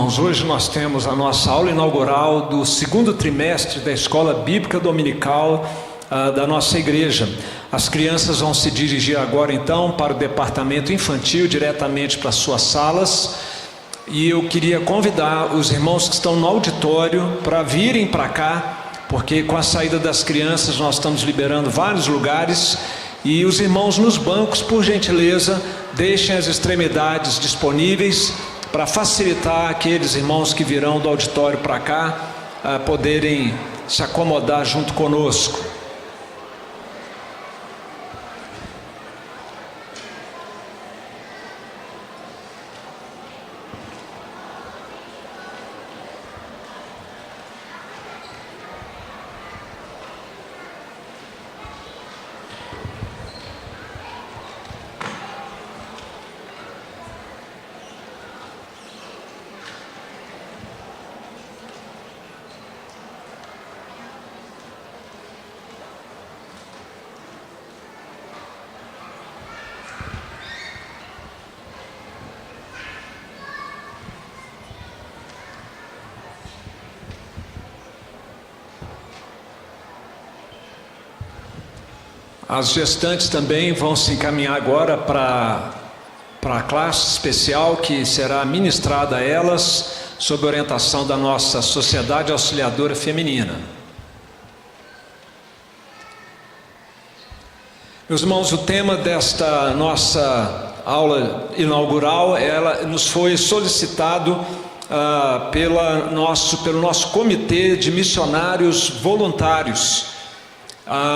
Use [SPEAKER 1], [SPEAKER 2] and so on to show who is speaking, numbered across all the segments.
[SPEAKER 1] irmãos, hoje nós temos a nossa aula inaugural do segundo trimestre da Escola Bíblica Dominical da nossa igreja. As crianças vão se dirigir agora então para o departamento infantil, diretamente para suas salas, e eu queria convidar os irmãos que estão no auditório para virem para cá, porque com a saída das crianças nós estamos liberando vários lugares, e os irmãos nos bancos, por gentileza, deixem as extremidades disponíveis para facilitar aqueles irmãos que virão do auditório para cá poderem se acomodar junto conosco. As gestantes também vão se encaminhar agora para a classe especial que será ministrada a elas sob orientação da nossa Sociedade Auxiliadora Feminina. Meus irmãos, o tema desta nossa aula inaugural, ela nos foi solicitado pelo nosso comitê de missionários voluntários.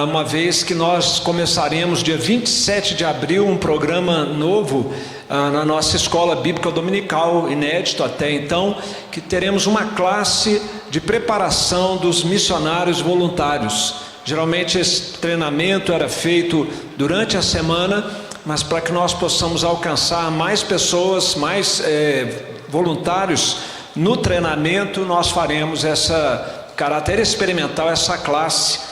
[SPEAKER 1] Uma vez que nós começaremos dia 27 de abril um programa novo na nossa escola bíblica dominical, inédito até então, que teremos uma classe de preparação dos missionários voluntários. Geralmente esse treinamento era feito durante a semana, mas para que nós possamos alcançar mais pessoas, mais voluntários no treinamento, nós faremos essa caráter experimental, essa classe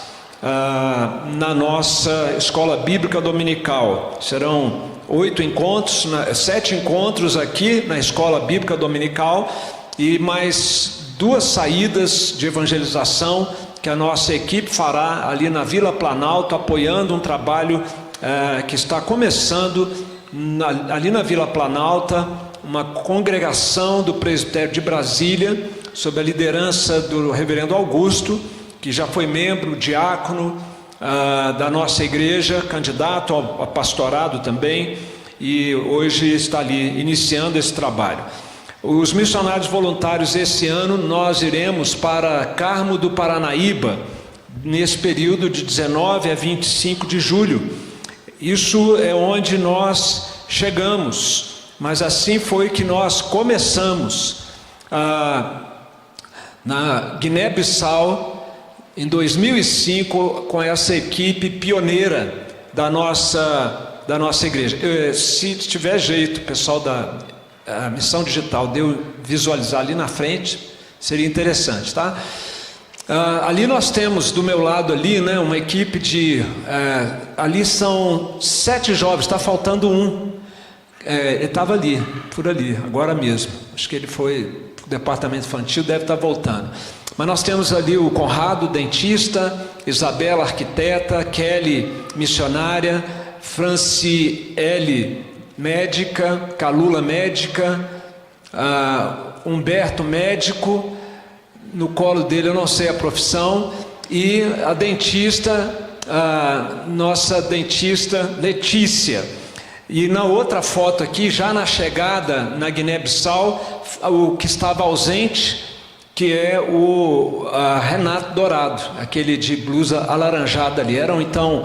[SPEAKER 1] na nossa escola bíblica dominical. Serão 7 encontros aqui na escola bíblica dominical e mais 2 saídas de evangelização que a nossa equipe fará ali na Vila Planalto, apoiando um trabalho que está começando ali na Vila Planalto, uma congregação do presbitério de Brasília, sob a liderança do reverendo Augusto, que já foi membro, diácono da nossa igreja, candidato ao pastorado também, e hoje está ali iniciando esse trabalho. Os missionários voluntários esse ano nós iremos para Carmo do Paranaíba, nesse período de 19 a 25 de julho. Isso é onde nós chegamos, mas assim foi que nós começamos. Na Guiné-Bissau, em 2005, com essa equipe pioneira da nossa igreja. Se tiver jeito, o pessoal da Missão Digital deu visualizar ali na frente, seria interessante, tá? Ali nós temos do meu lado ali, né, uma equipe de... ali são 7 jovens, está faltando um. Ele estava ali, por ali, agora mesmo. Acho que ele foi para o departamento infantil, deve estar voltando. Mas nós temos ali o Conrado, dentista, Isabela, arquiteta, Kelly, missionária, Franciele, médica, Calula, médica, Humberto, médico, no colo dele eu não sei a profissão, e a dentista, nossa dentista Letícia. E na outra foto aqui, já na chegada na Guiné-Bissau, o que estava ausente, que é o Renato Dourado, aquele de blusa alaranjada ali. Eram então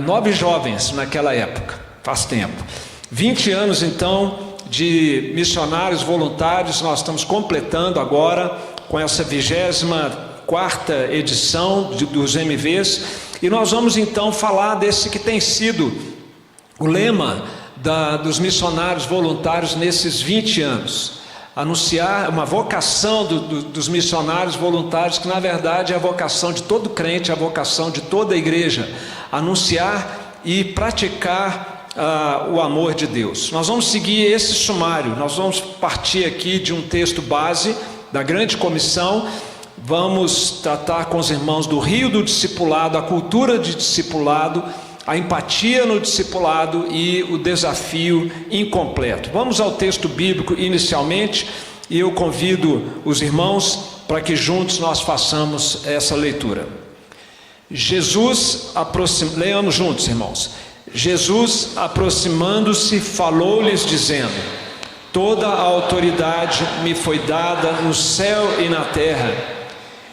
[SPEAKER 1] 9 jovens naquela época, faz tempo. 20 anos então de missionários voluntários, nós estamos completando agora com essa 24ª edição dos MVs, e nós vamos então falar desse que tem sido o lema dos missionários voluntários nesses 20 anos. Anunciar uma vocação dos missionários voluntários, que na verdade é a vocação de todo crente, a vocação de toda a igreja, anunciar e praticar o amor de Deus. Nós vamos seguir esse sumário, nós vamos partir aqui de um texto base da grande comissão, vamos tratar com os irmãos do rio do discipulado, a cultura de discipulado, a empatia no discipulado e o desafio incompleto. Vamos ao texto bíblico inicialmente, e eu convido os irmãos para que juntos nós façamos essa leitura. Leamos juntos, irmãos. Jesus, aproximando-se, falou-lhes dizendo: toda a autoridade me foi dada no céu e na terra.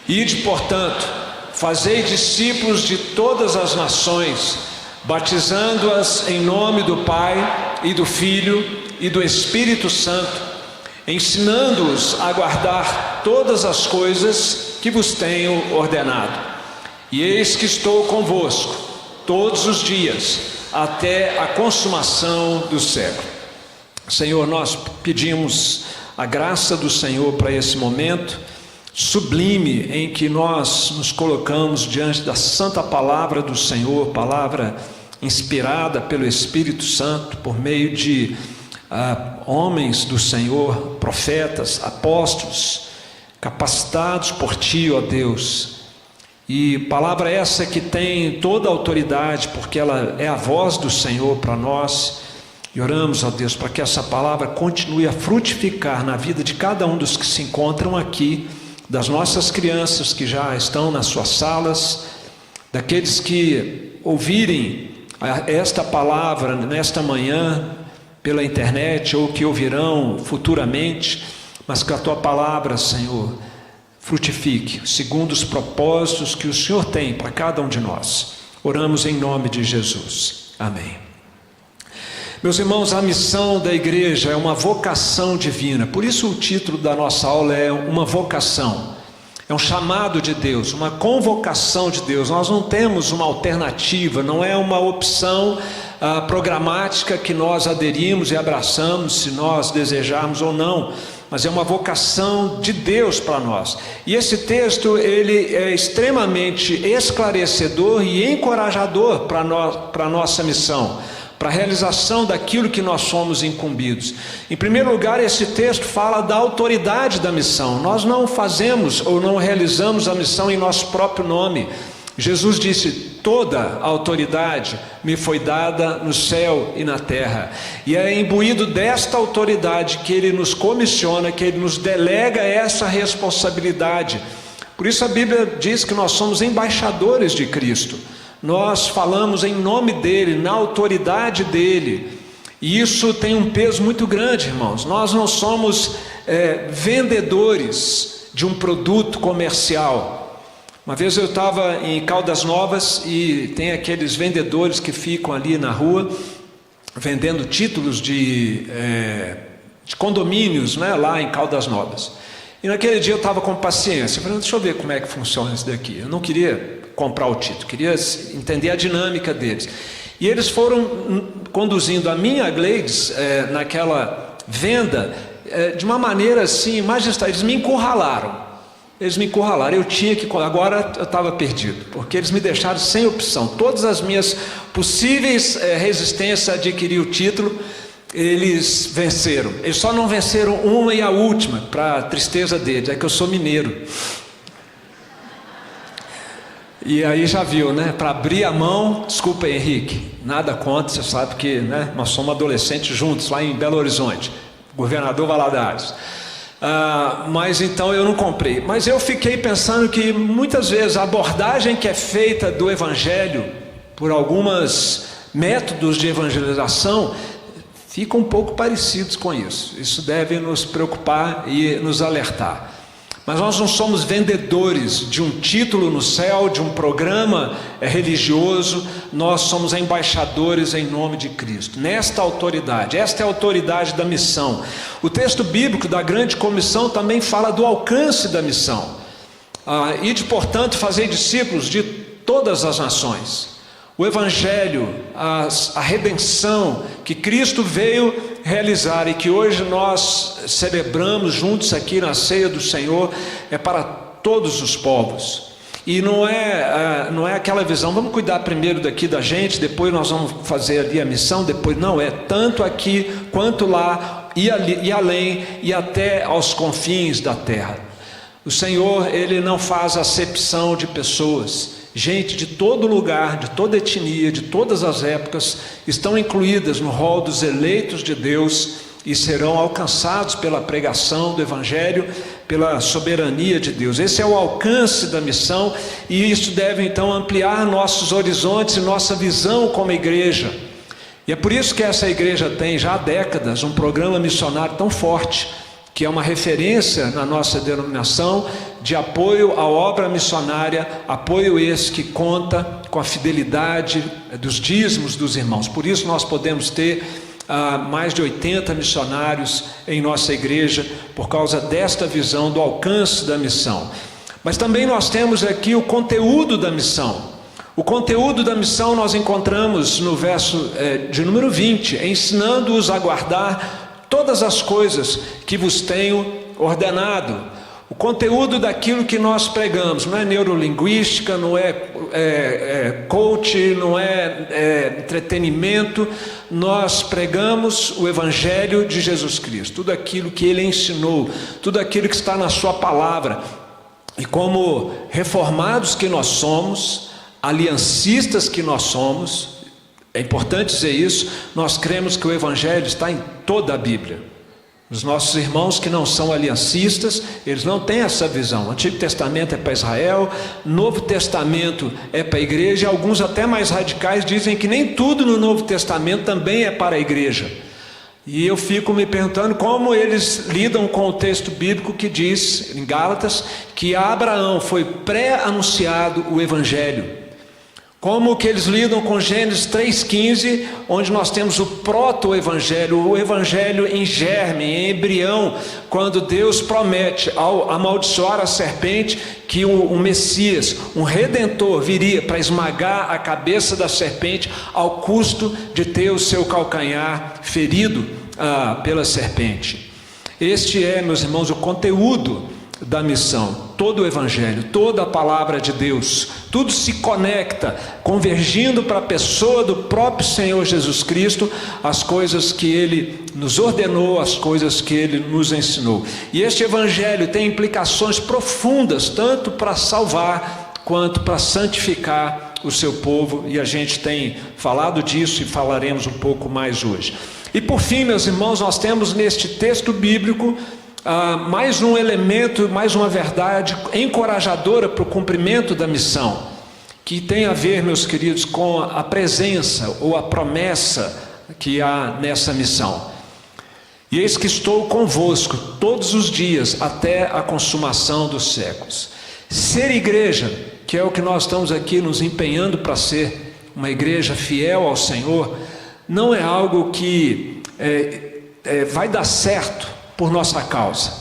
[SPEAKER 1] Ide, portanto, fazei discípulos de todas as nações, batizando-as em nome do Pai e do Filho e do Espírito Santo, ensinando-os a guardar todas as coisas que vos tenho ordenado. E eis que estou convosco todos os dias, até a consumação do século. Senhor, nós pedimos a graça do Senhor para esse momento sublime em que nós nos colocamos diante da santa palavra do Senhor, palavra inspirada pelo Espírito Santo por meio de homens do Senhor, profetas, apóstolos, capacitados por Ti, ó Deus. E palavra essa que tem toda a autoridade, porque ela é a voz do Senhor para nós. E oramos, ó Deus, para que essa palavra continue a frutificar na vida de cada um dos que se encontram aqui, das nossas crianças que já estão nas suas salas, daqueles que ouvirem esta palavra nesta manhã pela internet ou que ouvirão futuramente, mas que a Tua palavra, Senhor, frutifique segundo os propósitos que o Senhor tem para cada um de nós. Oramos em nome de Jesus. Amém. Meus irmãos, a missão da igreja é uma vocação divina, por isso o título da nossa aula é uma vocação, é um chamado de Deus, uma convocação de Deus. Nós não temos uma alternativa, não é uma opção programática que nós aderimos e abraçamos se nós desejarmos ou não, mas é uma vocação de Deus para nós. E esse texto ele é extremamente esclarecedor e encorajador para a nossa missão, para a realização daquilo que nós somos incumbidos. Em primeiro lugar, esse texto fala da autoridade da missão. Nós não fazemos ou não realizamos a missão em nosso próprio nome. Jesus disse: toda a autoridade me foi dada no céu e na terra. E é imbuído desta autoridade que Ele nos comissiona, que Ele nos delega essa responsabilidade. Por isso a Bíblia diz que nós somos embaixadores de Cristo. Nós falamos em nome dEle, na autoridade dEle. E isso tem um peso muito grande, irmãos. Nós não somos vendedores de um produto comercial. Uma vez eu estava em Caldas Novas e tem aqueles vendedores que ficam ali na rua vendendo títulos de condomínios, né, lá em Caldas Novas. E naquele dia eu estava com paciência, eu falei: deixa eu ver como é que funciona isso daqui. Eu não queria comprar o título, queria entender a dinâmica deles. E eles foram conduzindo a minha Gleides naquela venda de uma maneira assim magistral. Eles me encurralaram. Eu tinha que... Agora eu estava perdido, porque eles me deixaram sem opção. Todas as minhas possíveis resistências a adquirir o título, eles venceram. Eles só não venceram uma e a última, para a tristeza deles, é que eu sou mineiro. E aí já viu, né? Para abrir a mão, desculpa, Henrique, nada contra, você sabe que, né, nós somos adolescentes juntos lá em Belo Horizonte, Governador Valadares. Mas então eu não comprei. Mas eu fiquei pensando que muitas vezes a abordagem que é feita do Evangelho por alguns métodos de evangelização ficam um pouco parecidos com isso. Isso deve nos preocupar e nos alertar. Mas nós não somos vendedores de um título no céu, de um programa religioso. Nós somos embaixadores em nome de Cristo, nesta autoridade. Esta é a autoridade da missão. O texto bíblico da grande comissão também fala do alcance da missão. Ide, portanto, fazei discípulos de todas as nações. O Evangelho, a redenção que Cristo veio realizar e que hoje nós celebramos juntos aqui na ceia do Senhor, é para todos os povos. E não é aquela visão, vamos cuidar primeiro daqui da gente, depois nós vamos fazer ali a missão, depois não, é tanto aqui quanto lá, e além, e até aos confins da terra. O Senhor, Ele não faz acepção de pessoas. Gente de todo lugar, de toda etnia, de todas as épocas, estão incluídas no rol dos eleitos de Deus e serão alcançados pela pregação do Evangelho, pela soberania de Deus. Esse é o alcance da missão, e isso deve então ampliar nossos horizontes e nossa visão como igreja. E é por isso que essa igreja tem já há décadas um programa missionário tão forte, que é uma referência na nossa denominação de apoio à obra missionária, apoio esse que conta com a fidelidade dos dízimos dos irmãos. Por isso nós podemos ter mais de 80 missionários em nossa igreja, por causa desta visão do alcance da missão. Mas também nós temos aqui o conteúdo da missão. O conteúdo da missão nós encontramos no verso de número 20, ensinando-os a guardar todas as coisas que vos tenho ordenado. O conteúdo daquilo que nós pregamos, não é neurolinguística, não é coach, não é entretenimento. Nós pregamos o Evangelho de Jesus Cristo, tudo aquilo que Ele ensinou, tudo aquilo que está na sua palavra. E como reformados que nós somos, aliancistas que nós somos, é importante dizer isso, nós cremos que o Evangelho está em toda a Bíblia. Os nossos irmãos que não são aliancistas, eles não têm essa visão. O Antigo Testamento é para Israel, Novo Testamento é para a igreja, e alguns até mais radicais dizem que nem tudo no Novo Testamento também é para a igreja. E eu fico me perguntando como eles lidam com o texto bíblico que diz, em Gálatas, que a Abraão foi pré-anunciado o Evangelho. Como que eles lidam com Gênesis 3,15, onde nós temos o proto-evangelho, o evangelho em germe, em embrião, quando Deus promete ao amaldiçoar a serpente que o Messias, um Redentor, viria para esmagar a cabeça da serpente ao custo de ter o seu calcanhar ferido pela serpente. Este é, meus irmãos, o conteúdo da missão. Todo o Evangelho, toda a palavra de Deus, tudo se conecta, convergindo para a pessoa do próprio Senhor Jesus Cristo, as coisas que Ele nos ordenou, as coisas que Ele nos ensinou. E este Evangelho tem implicações profundas, tanto para salvar, quanto para santificar o seu povo, e a gente tem falado disso e falaremos um pouco mais hoje. E por fim, meus irmãos, nós temos neste texto bíblico mais um elemento, mais uma verdade encorajadora para o cumprimento da missão, que tem a ver, meus queridos, com a presença ou a promessa que há nessa missão. E eis que estou convosco todos os dias até a consumação dos séculos. Ser igreja, que é o que nós estamos aqui nos empenhando para ser, uma igreja fiel ao Senhor, não é algo que vai dar certo por nossa causa,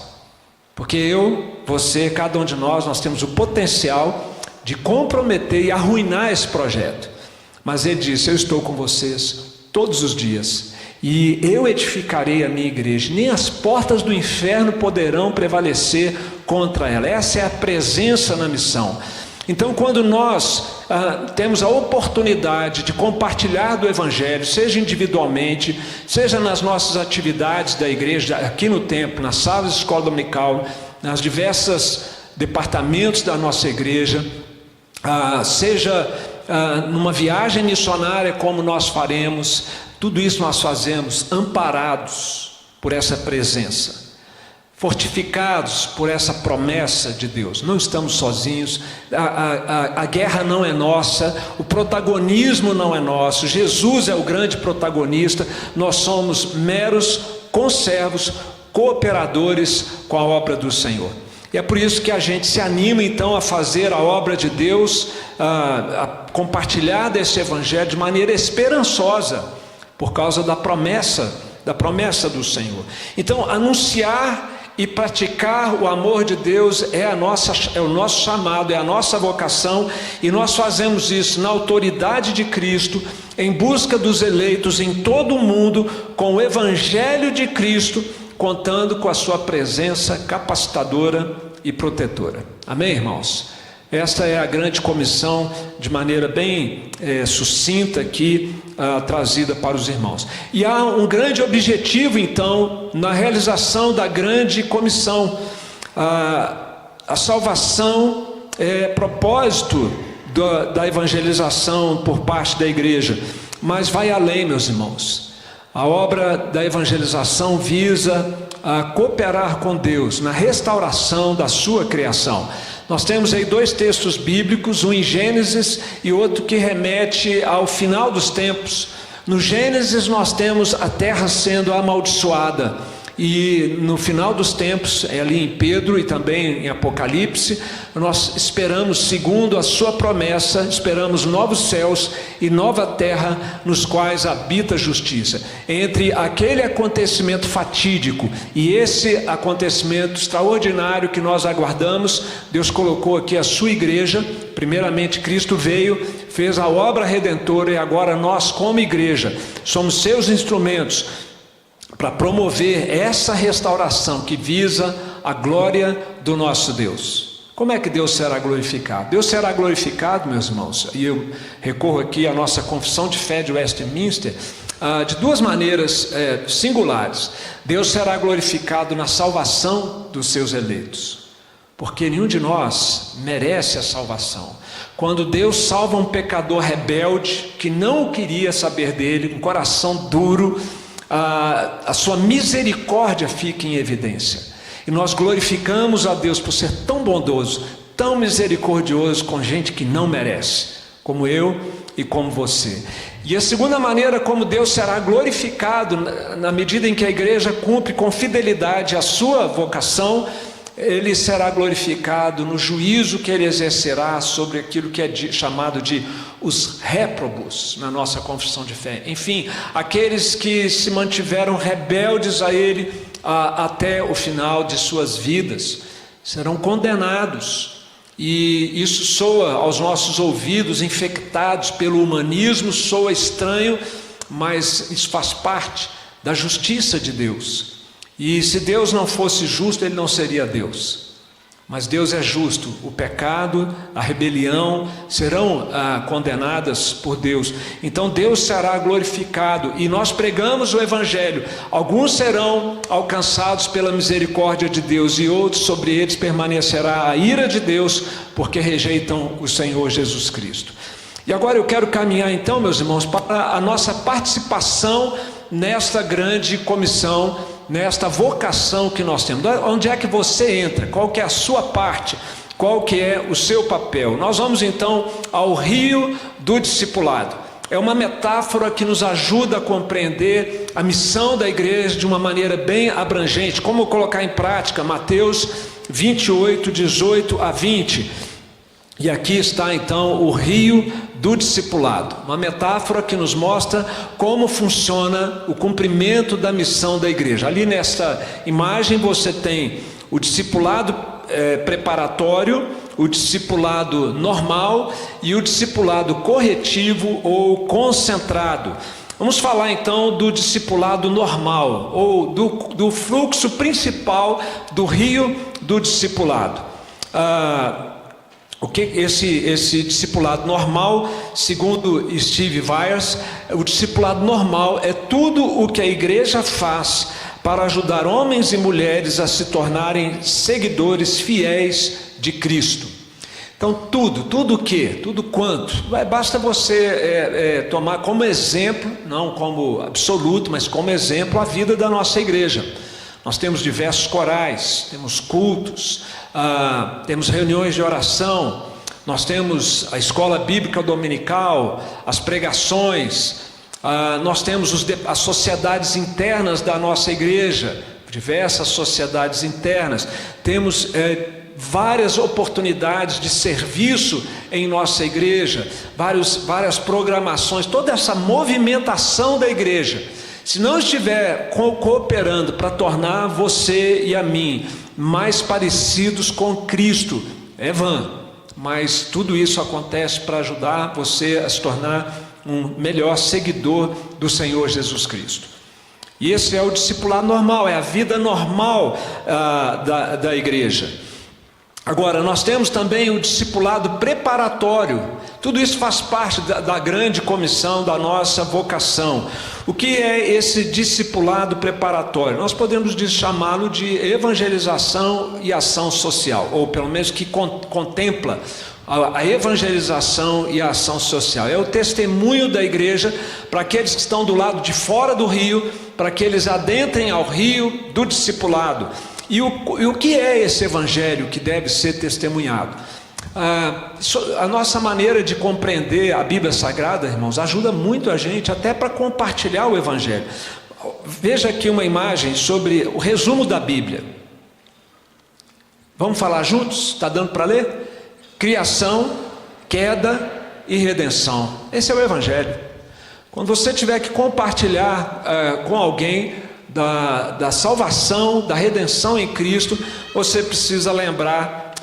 [SPEAKER 1] porque eu, você, cada um de nós temos o potencial de comprometer e arruinar esse projeto. Mas Ele disse: eu estou com vocês todos os dias, e eu edificarei a minha igreja, nem as portas do inferno poderão prevalecer contra ela. Essa é a presença na missão. Então, quando nós temos a oportunidade de compartilhar do Evangelho, seja individualmente, seja nas nossas atividades da igreja, aqui no templo, nas salas de escola dominical, nas diversas departamentos da nossa igreja, seja numa viagem missionária como nós faremos, tudo isso nós fazemos amparados por essa presença, fortificados por essa promessa de Deus. Não estamos sozinhos, a guerra não é nossa, o protagonismo não é nosso, Jesus é o grande protagonista, nós somos meros conservos, cooperadores com a obra do Senhor. E é por isso que a gente se anima então a fazer a obra de Deus, a compartilhar desse Evangelho de maneira esperançosa, por causa da promessa do Senhor. Então, anunciar e praticar o amor de Deus é o nosso chamado, é a nossa vocação, e nós fazemos isso na autoridade de Cristo, em busca dos eleitos em todo o mundo, com o Evangelho de Cristo, contando com a sua presença capacitadora e protetora. Amém, irmãos? Esta é a grande comissão, de maneira bem sucinta aqui, trazida para os irmãos. E há um grande objetivo, então, na realização da grande comissão. A salvação é propósito da evangelização por parte da igreja, mas vai além, meus irmãos. A obra da evangelização visa cooperar com Deus na restauração da sua criação. Nós temos aí dois textos bíblicos, um em Gênesis e outro que remete ao final dos tempos. No Gênesis nós temos a terra sendo amaldiçoada, e no final dos tempos, ali em Pedro e também em Apocalipse, nós esperamos, segundo a sua promessa, esperamos novos céus e nova terra nos quais habita a justiça. Entre aquele acontecimento fatídico e esse acontecimento extraordinário que nós aguardamos, Deus colocou aqui a sua igreja. Primeiramente Cristo veio, fez a obra redentora, e agora nós, como igreja, somos seus instrumentos para promover essa restauração que visa a glória do nosso Deus. Como é que Deus será glorificado? Deus será glorificado, meus irmãos, e eu recorro aqui à nossa confissão de fé de Westminster, de duas maneiras singulares. Deus será glorificado na salvação dos seus eleitos, porque nenhum de nós merece a salvação. Quando Deus salva um pecador rebelde, que não queria saber dele, um coração duro, a sua misericórdia fica em evidência, e nós glorificamos a Deus por ser tão bondoso, tão misericordioso com gente que não merece, como eu e como você. E a segunda maneira como Deus será glorificado, na medida em que a igreja cumpre com fidelidade a sua vocação, Ele será glorificado no juízo que Ele exercerá sobre aquilo que é chamado de os réprobos na nossa confissão de fé. Enfim, aqueles que se mantiveram rebeldes a Ele até o final de suas vidas, serão condenados. E isso soa aos nossos ouvidos, infectados pelo humanismo, soa estranho, mas isso faz parte da justiça de Deus. E se Deus não fosse justo, Ele não seria Deus. Mas Deus é justo. O pecado, a rebelião serão condenadas por Deus. Então Deus será glorificado, e nós pregamos o Evangelho. Alguns serão alcançados pela misericórdia de Deus, e outros, sobre eles permanecerá a ira de Deus, porque rejeitam o Senhor Jesus Cristo. E agora eu quero caminhar então, meus irmãos, para a nossa participação nesta grande comissão, nesta vocação que nós temos. Onde é que você entra? Qual que é a sua parte? Qual que é o seu papel? Nós vamos então ao rio do discipulado. É uma metáfora que nos ajuda a compreender a missão da igreja de uma maneira bem abrangente. Como colocar em prática Mateus 28, 18 a 20. E aqui está então o rio do discipulado, uma metáfora que nos mostra como funciona o cumprimento da missão da igreja. Ali nesta imagem você tem o discipulado preparatório, o discipulado normal e o discipulado corretivo ou concentrado. Vamos falar então do discipulado normal, ou do fluxo principal do rio do discipulado. O que esse discipulado normal, segundo Steve Byers, o discipulado normal é tudo o que a igreja faz para ajudar homens e mulheres a se tornarem seguidores fiéis de Cristo. Então tudo o que? Tudo quanto? Basta você tomar como exemplo, não como absoluto, mas como exemplo a vida da nossa igreja. Nós temos diversos corais, temos cultos, temos reuniões de oração, nós temos a escola bíblica dominical, as pregações, nós temos as sociedades internas da nossa igreja, diversas sociedades internas, temos várias oportunidades de serviço em nossa igreja, várias programações, toda essa movimentação da igreja. Se não estiver cooperando para tornar você e a mim mais parecidos com Cristo, é vã. Mas tudo isso acontece para ajudar você a se tornar um melhor seguidor do Senhor Jesus Cristo. E esse é o discipulado normal, é a vida normal da igreja. Agora, nós temos também o discipulado preparatório. Tudo isso faz parte da grande comissão da nossa vocação. O que é esse discipulado preparatório? Nós podemos chamá-lo de evangelização e ação social, ou pelo menos que contempla a evangelização e a ação social. É o testemunho da igreja para aqueles que estão do lado de fora do rio, para que eles adentrem ao rio do discipulado. E o que é esse evangelho que deve ser testemunhado? A nossa maneira de compreender a Bíblia Sagrada, irmãos, ajuda muito a gente até para compartilhar o evangelho. Veja aqui uma imagem sobre o resumo da Bíblia. Vamos falar juntos? Está dando para ler? Criação, queda e redenção. Esse é o evangelho. Quando você tiver que compartilhar com alguém da salvação, da redenção em Cristo, você precisa lembrar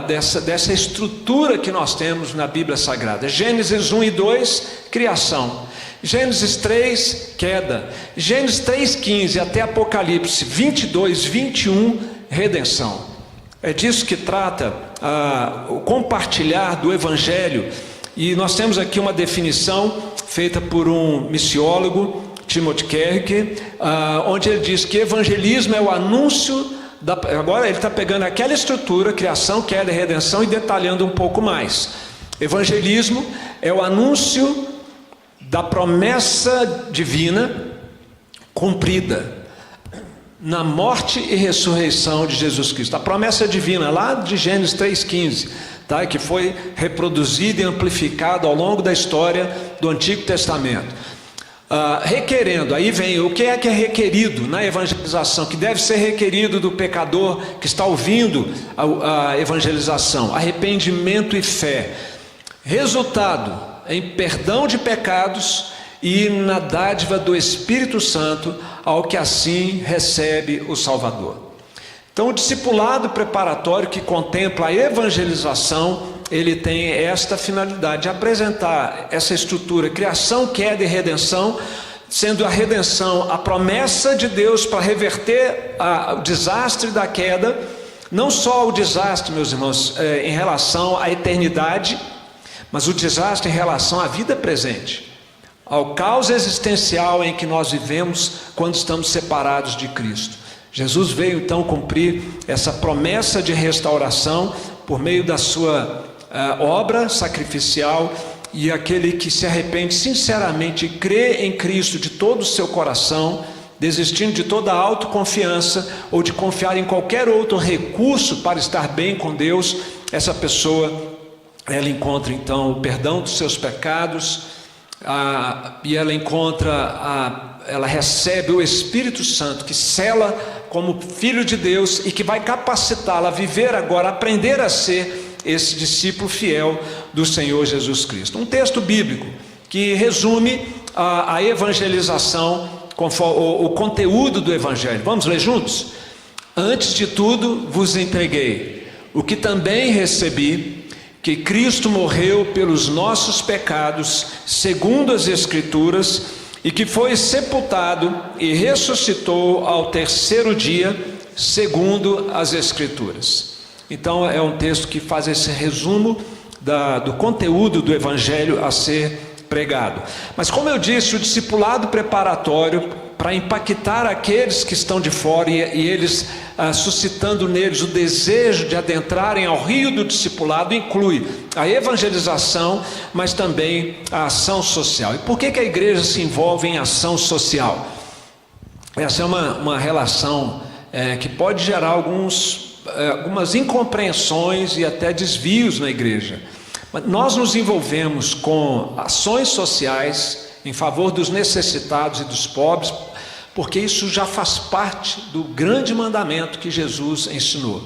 [SPEAKER 1] dessa estrutura que nós temos na Bíblia Sagrada. Gênesis 1 e 2, criação. Gênesis 3, queda. Gênesis 3,15 até Apocalipse 22, 21, redenção. É disso que trata o compartilhar do evangelho. E nós temos aqui uma definição feita por um missiólogo, Timothy Kerik, onde ele diz que evangelismo é o anúncio agora ele está pegando aquela estrutura, criação, queda e redenção, e detalhando um pouco mais. Evangelismo é o anúncio da promessa divina cumprida na morte e ressurreição de Jesus Cristo. A promessa divina lá de Gênesis 3,15, tá? Que foi reproduzida e amplificada ao longo da história do Antigo Testamento. Requerendo, aí vem o que é requerido na evangelização, que deve ser requerido do pecador que está ouvindo a evangelização: arrependimento e fé, resultado em perdão de pecados e na dádiva do Espírito Santo ao que assim recebe o Salvador. Então, o discipulado preparatório que contempla a evangelização, ele tem esta finalidade de apresentar essa estrutura, criação, queda e redenção, sendo a redenção a promessa de Deus para reverter o desastre da queda, não só o desastre, meus irmãos, em relação à eternidade, mas o desastre em relação à vida presente, ao caos existencial em que nós vivemos quando estamos separados de Cristo. Jesus veio então cumprir essa promessa de restauração por meio da sua obra sacrificial, e aquele que se arrepende sinceramente e crê em Cristo de todo o seu coração, desistindo de toda autoconfiança ou de confiar em qualquer outro recurso para estar bem com Deus, essa pessoa, ela encontra então o perdão dos seus pecados, e ela recebe o Espírito Santo, que sela como filho de Deus e que vai capacitá-la a viver agora, aprender a ser esse discípulo fiel do Senhor Jesus Cristo. Um texto bíblico que resume a evangelização, o conteúdo do evangelho. Vamos ler juntos? Antes de tudo vos entreguei o que também recebi, que Cristo morreu pelos nossos pecados, segundo as Escrituras, e que foi sepultado e ressuscitou ao terceiro dia, segundo as Escrituras. Então é um texto que faz esse resumo do conteúdo do evangelho a ser pregado. Mas, como eu disse, o discipulado preparatório para impactar aqueles que estão de fora e eles suscitando neles o desejo de adentrarem ao rio do discipulado, inclui a evangelização, mas também a ação social. E por que a igreja se envolve em ação social? Essa é uma relação que pode gerar algumas incompreensões e até desvios na igreja. Mas nós nos envolvemos com ações sociais em favor dos necessitados e dos pobres, porque isso já faz parte do grande mandamento que Jesus ensinou.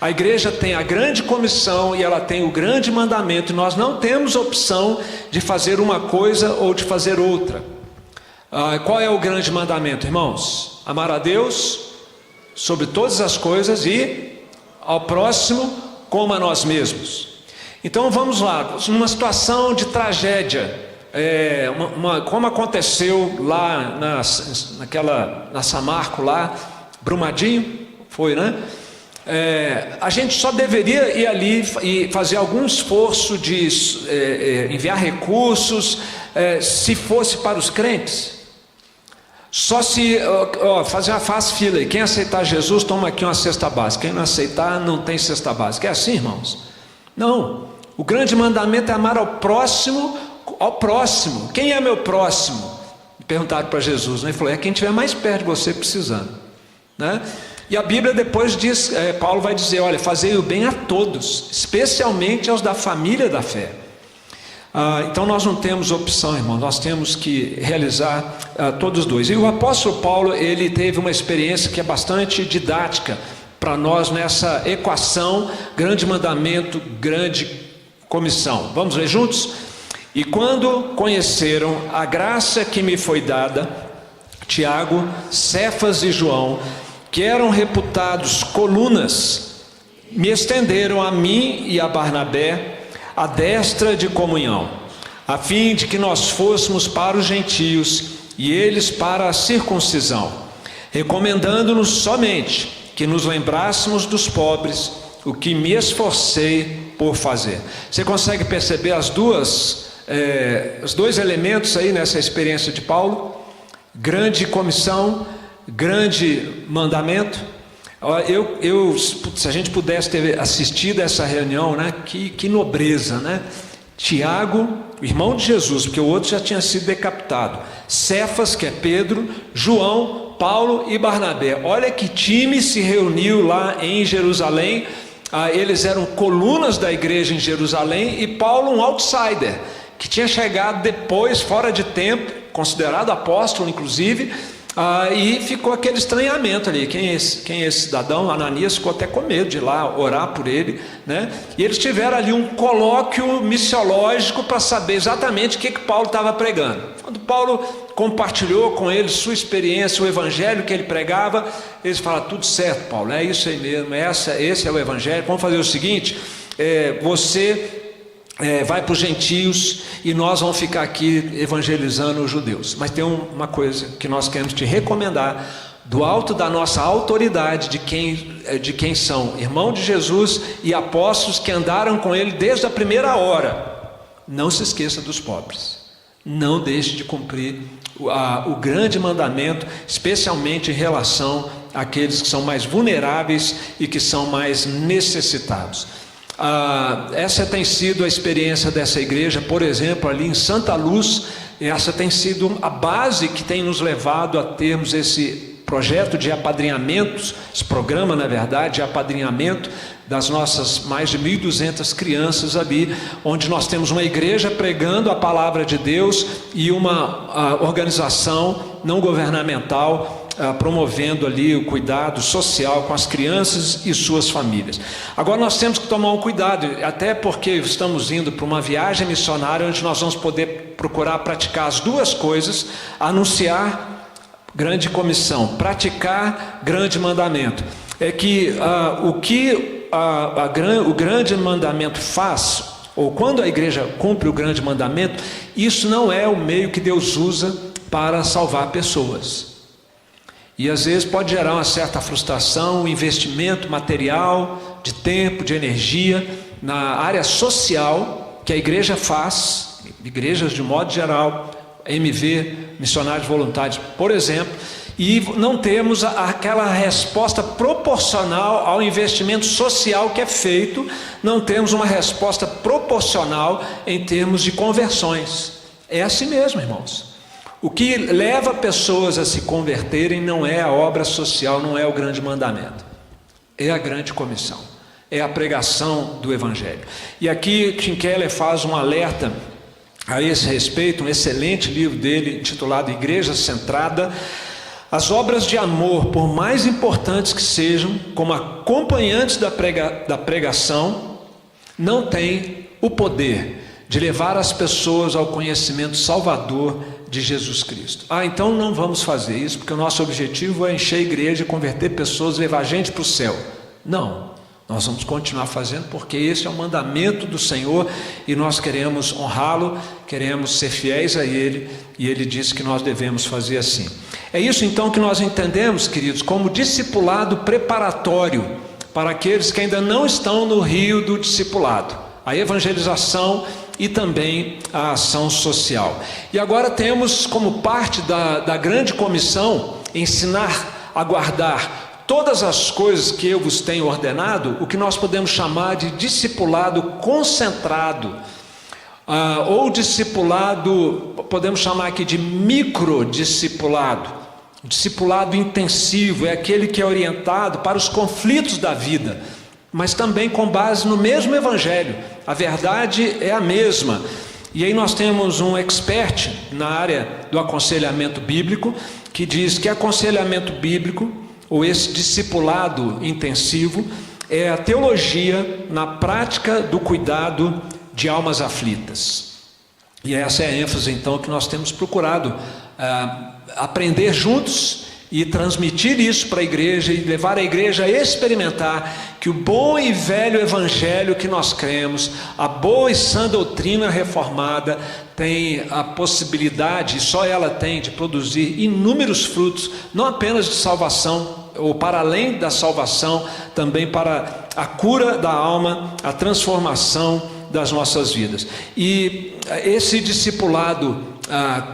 [SPEAKER 1] A igreja tem a grande comissão e ela tem o grande mandamento, e nós não temos opção de fazer uma coisa ou de fazer outra. Qual é o grande mandamento, irmãos? Amar a Deus sobre todas as coisas e ao próximo como a nós mesmos. Então vamos lá, numa situação de tragédia, como aconteceu lá na Samarco, lá, Brumadinho, foi, né? a gente só deveria ir ali e fazer algum esforço de enviar recursos, se fosse para os crentes. Só se faz fila, e quem aceitar Jesus toma aqui uma cesta básica, quem não aceitar não tem cesta básica. É assim, irmãos? Não, o grande mandamento é amar ao próximo. Quem é meu próximo? Perguntaram para Jesus, né? Ele falou, é quem estiver mais perto de você precisando, né? E a Bíblia depois diz, Paulo vai dizer, olha, fazei o bem a todos, especialmente aos da família da fé. Então nós não temos opção, irmão, nós temos que realizar todos dois. E o apóstolo Paulo, ele teve uma experiência que é bastante didática para nós nessa equação, grande mandamento, grande comissão. Vamos ler juntos? E quando conheceram a graça que me foi dada, Tiago, Cefas e João, que eram reputados colunas, me estenderam a mim e a Barnabé a destra de comunhão, a fim de que nós fôssemos para os gentios e eles para a circuncisão, recomendando-nos somente que nos lembrássemos dos pobres, o que me esforcei por fazer. Você consegue perceber os dois elementos aí nessa experiência de Paulo? Grande comissão, grande mandamento. Se a gente pudesse ter assistido a essa reunião, né? Que nobreza, né? Tiago, irmão de Jesus, porque o outro já tinha sido decapitado. Cefas, que é Pedro, João, Paulo e Barnabé. Olha que time se reuniu lá em Jerusalém. Eles eram colunas da igreja em Jerusalém, e Paulo um outsider, que tinha chegado depois, fora de tempo, considerado apóstolo inclusive. E ficou aquele estranhamento ali, quem é esse cidadão? Ananias ficou até com medo de ir lá orar por ele, né? E eles tiveram ali um colóquio missiológico para saber exatamente o que Paulo estava pregando. Quando Paulo compartilhou com eles sua experiência, o evangelho que ele pregava, eles falaram, tudo certo, Paulo, é isso aí mesmo, esse é o evangelho, vamos fazer o seguinte, você vai para os gentios e nós vamos ficar aqui evangelizando os judeus. Mas tem uma coisa que nós queremos te recomendar, do alto da nossa autoridade, de quem são irmão de Jesus e apóstolos que andaram com ele desde a primeira hora. Não se esqueça dos pobres, não deixe de cumprir o grande mandamento, especialmente em relação àqueles que são mais vulneráveis e que são mais necessitados. Essa tem sido a experiência dessa igreja, por exemplo, ali em Santa Luz. Essa tem sido a base que tem nos levado a termos esse projeto de apadrinhamentos, esse programa, na verdade, de apadrinhamento das nossas mais de 1.200 crianças ali, onde nós temos uma igreja pregando a palavra de Deus e uma organização não governamental promovendo ali o cuidado social com as crianças e suas famílias. Agora nós temos que tomar um cuidado, até porque estamos indo para uma viagem missionária onde nós vamos poder procurar praticar as duas coisas: anunciar grande comissão, praticar grande mandamento. É que o grande mandamento faz, ou quando a igreja cumpre o grande mandamento, isso não é o meio que Deus usa para salvar pessoas. E às vezes pode gerar uma certa frustração, investimento material, de tempo, de energia, na área social, que a igreja faz, igrejas de modo geral, MV, missionários voluntários, por exemplo, e não temos aquela resposta proporcional ao investimento social que é feito, não temos uma resposta proporcional em termos de conversões. É assim mesmo, irmãos. O que leva pessoas a se converterem não é a obra social, não é o grande mandamento, é a grande comissão, é a pregação do evangelho. E aqui Tim Keller faz um alerta a esse respeito, um excelente livro dele intitulado Igreja Centrada. As obras de amor, por mais importantes que sejam, como acompanhantes da pregação, não têm o poder de levar as pessoas ao conhecimento salvador de Jesus Cristo. Então não vamos fazer isso, porque o nosso objetivo é encher a igreja, converter pessoas, levar gente para o céu. Não, nós vamos continuar fazendo, porque esse é o mandamento do Senhor e nós queremos honrá-lo, queremos ser fiéis a Ele, e Ele disse que nós devemos fazer assim. É isso então que nós entendemos, queridos, como discipulado preparatório para aqueles que ainda não estão no rio do discipulado, a evangelização e também a ação social. E agora temos como parte da grande comissão ensinar a guardar todas as coisas que eu vos tenho ordenado, o que nós podemos chamar de discipulado concentrado, ou discipulado, podemos chamar aqui de microdiscipulado. Discipulado intensivo é aquele que é orientado para os conflitos da vida, mas também com base no mesmo evangelho. A verdade é a mesma. E aí nós temos um expert na área do aconselhamento bíblico, que diz que aconselhamento bíblico, ou esse discipulado intensivo, é a teologia na prática do cuidado de almas aflitas. E essa é a ênfase então que nós temos procurado aprender juntos e transmitir isso para a igreja e levar a igreja a experimentar que o bom e velho evangelho que nós cremos, a boa e sã doutrina reformada, tem a possibilidade, e só ela tem, de produzir inúmeros frutos, não apenas de salvação, ou para além da salvação, também para a cura da alma, a transformação das nossas vidas. E esse discipulado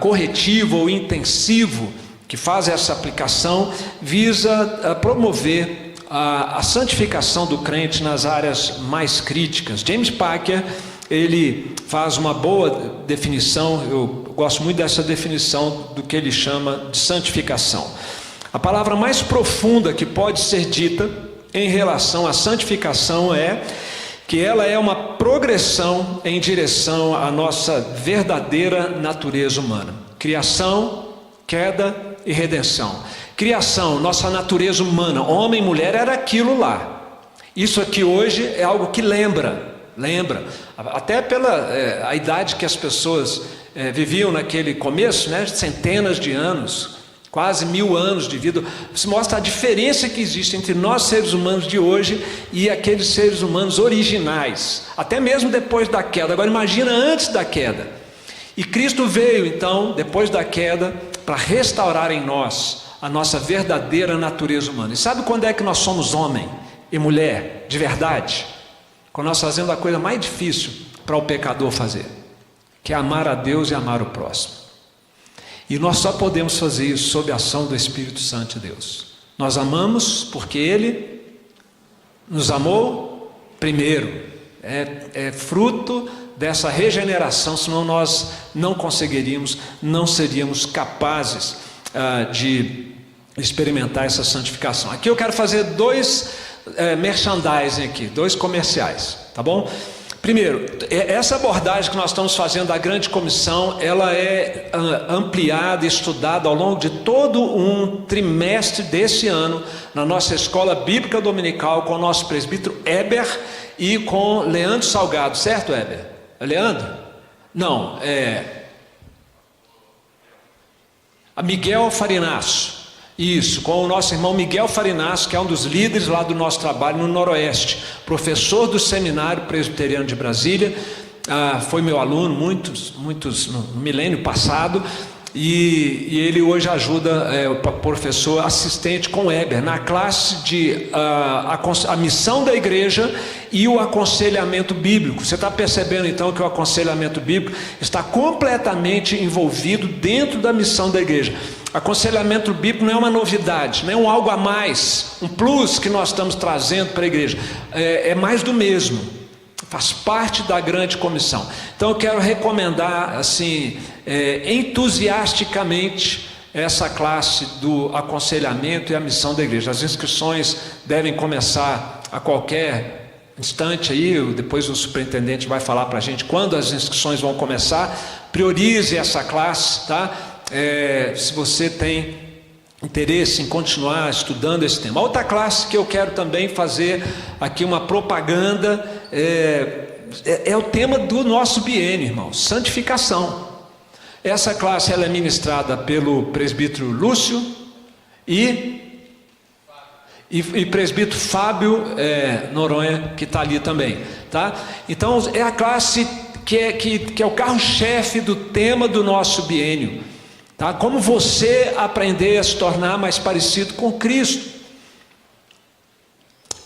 [SPEAKER 1] corretivo ou intensivo, que faz essa aplicação, visa promover a santificação do crente nas áreas mais críticas. James Packer, ele faz uma boa definição, eu gosto muito dessa definição do que ele chama de santificação. A palavra mais profunda que pode ser dita em relação à santificação é que ela é uma progressão em direção à nossa verdadeira natureza humana. Criação, queda e redenção. Criação, nossa natureza humana, homem e mulher, era aquilo lá. Isso aqui hoje é algo que lembra, até pela a idade que as pessoas viviam naquele começo, né, centenas de anos, quase 1000 anos de vida. Isso mostra a diferença que existe entre nós seres humanos de hoje e aqueles seres humanos originais, até mesmo depois da queda. Agora imagina antes da queda. E Cristo veio então, depois da queda, para restaurar em nós a nossa verdadeira natureza humana. E sabe quando é que nós somos homem e mulher de verdade? Quando nós fazemos a coisa mais difícil para o pecador fazer, que é amar a Deus e amar o próximo. E nós só podemos fazer isso sob a ação do Espírito Santo de Deus. Nós amamos porque Ele nos amou primeiro. É fruto dessa regeneração, senão nós não conseguiríamos, não seríamos capazes de experimentar essa santificação. Aqui eu quero fazer dois merchandising aqui, dois comerciais, tá bom? Primeiro, essa abordagem que nós estamos fazendo da grande comissão, ela é ampliada e estudada ao longo de todo um trimestre desse ano, na nossa escola bíblica dominical, com o nosso presbítero Heber e com Leandro Salgado, certo, Heber? É Leandro? Não, a Miguel Farinaço. Isso, com o nosso irmão Miguel Farinaço, que é um dos líderes lá do nosso trabalho no Noroeste, professor do Seminário Presbiteriano de Brasília, foi meu aluno muitos no milênio passado, e ele hoje ajuda o professor assistente com Heber na classe de a missão da igreja e o aconselhamento bíblico. Você está percebendo então que o aconselhamento bíblico está completamente envolvido dentro da missão da igreja. Aconselhamento bíblico não é uma novidade, não é um algo a mais, um plus que nós estamos trazendo para a igreja, é mais do mesmo, faz parte da grande comissão. Então eu quero recomendar assim, entusiasticamente, essa classe do aconselhamento e a missão da igreja. As inscrições devem começar a qualquer instante aí, depois o superintendente vai falar para a gente quando as inscrições vão começar. Priorize essa classe, tá? Se você tem interesse em continuar estudando esse tema. Outra classe que eu quero também fazer aqui uma propaganda é o tema do nosso biênio, irmão, santificação. Essa classe ela é ministrada pelo presbítero Lúcio e presbítero Fábio Noronha, que está ali também, tá? Então é a classe que é o carro-chefe do tema do nosso biênio, tá? Como você aprender a se tornar mais parecido com Cristo.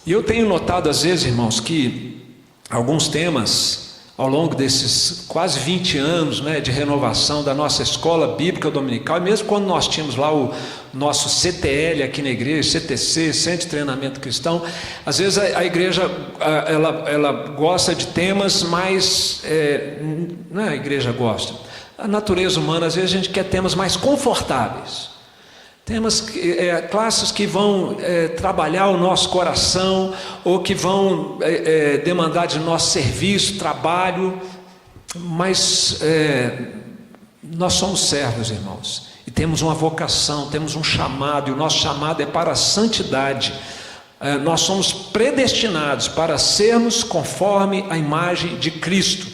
[SPEAKER 1] E eu tenho notado às vezes, irmãos, que alguns temas, ao longo desses quase 20 anos, né, de renovação da nossa escola bíblica dominical, e mesmo quando nós tínhamos lá o nosso CTL aqui na igreja, CTC, Centro de Treinamento Cristão, às vezes a igreja ela gosta de temas mais, não é a igreja gosta, a natureza humana, às vezes a gente quer temas mais confortáveis, temas, classes que vão trabalhar o nosso coração, ou que vão demandar de nosso serviço, trabalho, mas nós somos servos, irmãos, e temos uma vocação, temos um chamado, e o nosso chamado é para a santidade. Nós somos predestinados para sermos conforme a imagem de Cristo.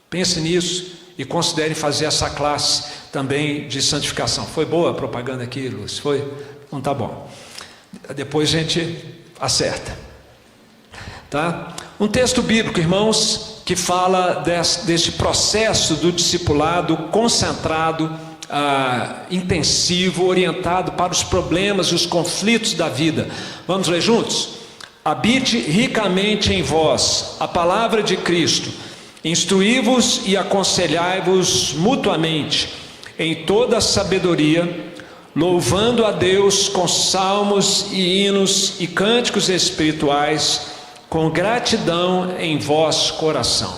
[SPEAKER 1] Pense nisso e considere fazer essa classe também de santificação. Foi boa a propaganda aqui, Lúcio? Foi? Então tá bom. Depois a gente acerta. Tá? Um texto bíblico, irmãos, que fala deste processo do discipulado concentrado, intensivo, orientado para os problemas e os conflitos da vida. Vamos ler juntos? Habite ricamente em vós a palavra de Cristo, instruí-vos e aconselhai-vos mutuamente em toda a sabedoria, louvando a Deus com salmos e hinos e cânticos espirituais, com gratidão em vosso coração.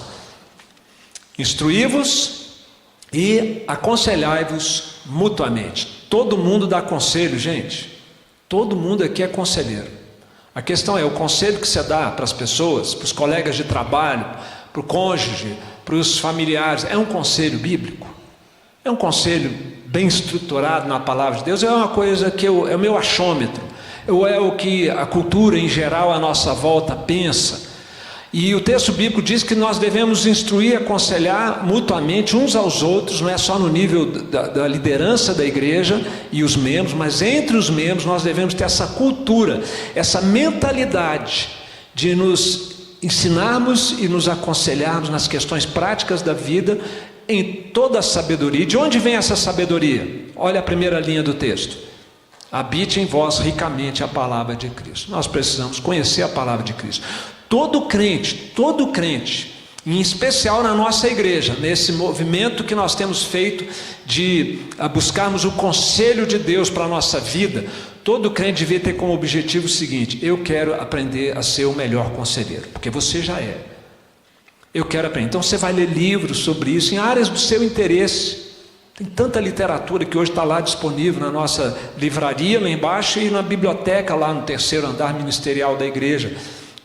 [SPEAKER 1] Instruí-vos e aconselhai-vos mutuamente. Todo mundo dá conselho, gente. Todo mundo aqui é conselheiro. A questão é o conselho que você dá para as pessoas, para os colegas de trabalho, para o cônjuge, para os familiares. É um conselho bíblico? É um conselho bem estruturado na palavra de Deus? É uma coisa que é o meu achômetro? Ou é o que a cultura em geral à nossa volta pensa? E o texto bíblico diz que nós devemos instruir e aconselhar mutuamente uns aos outros, não é só no nível da liderança da igreja e os membros, mas entre os membros nós devemos ter essa cultura, essa mentalidade de nos ensinarmos e nos aconselharmos nas questões práticas da vida em toda a sabedoria. De onde vem essa sabedoria? Olha a primeira linha do texto: habite em vós ricamente a palavra de Cristo. Nós precisamos conhecer a palavra de Cristo. Todo crente, em especial na nossa igreja, nesse movimento que nós temos feito de buscarmos o conselho de Deus para a nossa vida, todo crente devia ter como objetivo o seguinte: eu quero aprender a ser o melhor conselheiro, porque você já é. Eu quero aprender. Então você vai ler livros sobre isso, em áreas do seu interesse. Tem tanta literatura que hoje está lá disponível na nossa livraria lá embaixo e na biblioteca lá no terceiro andar ministerial da igreja.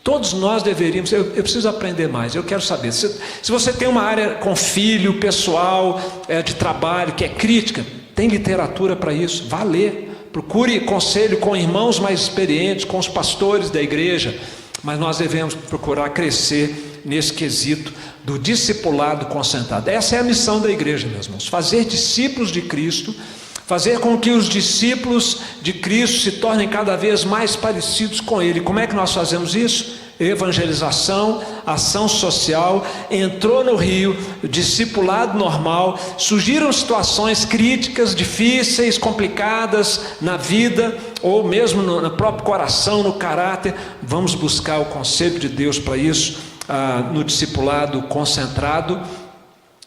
[SPEAKER 1] Todos nós deveríamos, eu preciso aprender mais, eu quero saber. Se você tem uma área com filho, pessoal, de trabalho, que é crítica, tem literatura para isso, vá ler. Procure conselho com irmãos mais experientes, com os pastores da igreja. Mas nós devemos procurar crescer nesse quesito do discipulado concentrado. Essa é a missão da igreja, meus irmãos: fazer discípulos de Cristo, fazer com que os discípulos de Cristo se tornem cada vez mais parecidos com Ele. Como é que nós fazemos isso? Evangelização, ação social, entrou no rio, discipulado normal, surgiram situações críticas, difíceis, complicadas na vida, ou mesmo no próprio coração, no caráter. Vamos buscar o conselho de Deus para isso, no discipulado concentrado,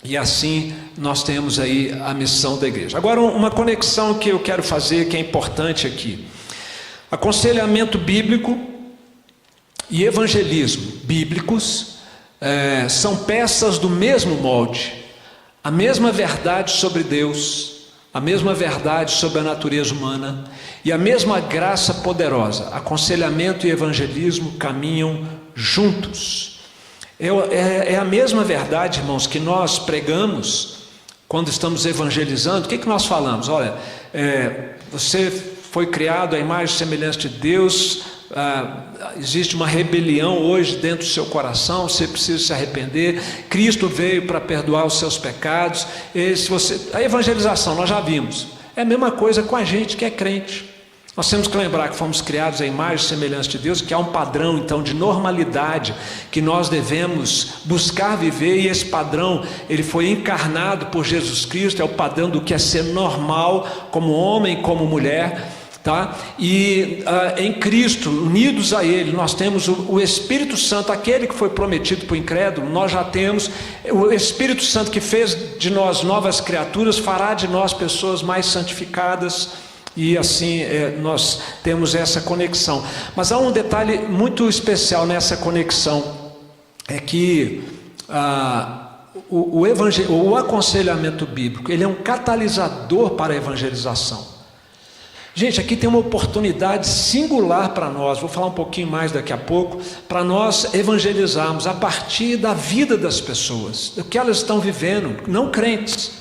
[SPEAKER 1] e assim nós temos aí a missão da igreja. Agora, uma conexão que eu quero fazer, que é importante aqui: aconselhamento bíblico e evangelismo bíblicos são peças do mesmo molde. A mesma verdade sobre Deus, a mesma verdade sobre a natureza humana e a mesma graça poderosa. Aconselhamento e evangelismo caminham juntos. É a mesma verdade, irmãos, que nós pregamos quando estamos evangelizando. O que nós falamos? Olha, você foi criado à imagem e semelhança de Deus, existe uma rebelião hoje dentro do seu coração, você precisa se arrepender, Cristo veio para perdoar os seus pecados. A evangelização, nós já vimos, é a mesma coisa com a gente que é crente. Nós temos que lembrar que fomos criados à imagem e semelhança de Deus, que há um padrão então de normalidade que nós devemos buscar viver, e esse padrão ele foi encarnado por Jesus Cristo. É o padrão do que é ser normal, como homem, como mulher. tá? E em Cristo, unidos a Ele, nós temos o Espírito Santo, aquele que foi prometido para o incrédulo. Nós já temos o Espírito Santo que fez de nós novas criaturas, fará de nós pessoas mais santificadas, e assim nós temos essa conexão. Mas há um detalhe muito especial nessa conexão, é que o aconselhamento bíblico, ele é um catalisador para a evangelização. Gente, aqui tem uma oportunidade singular para nós, vou falar um pouquinho mais daqui a pouco, para nós evangelizarmos a partir da vida das pessoas, do que elas estão vivendo, não crentes.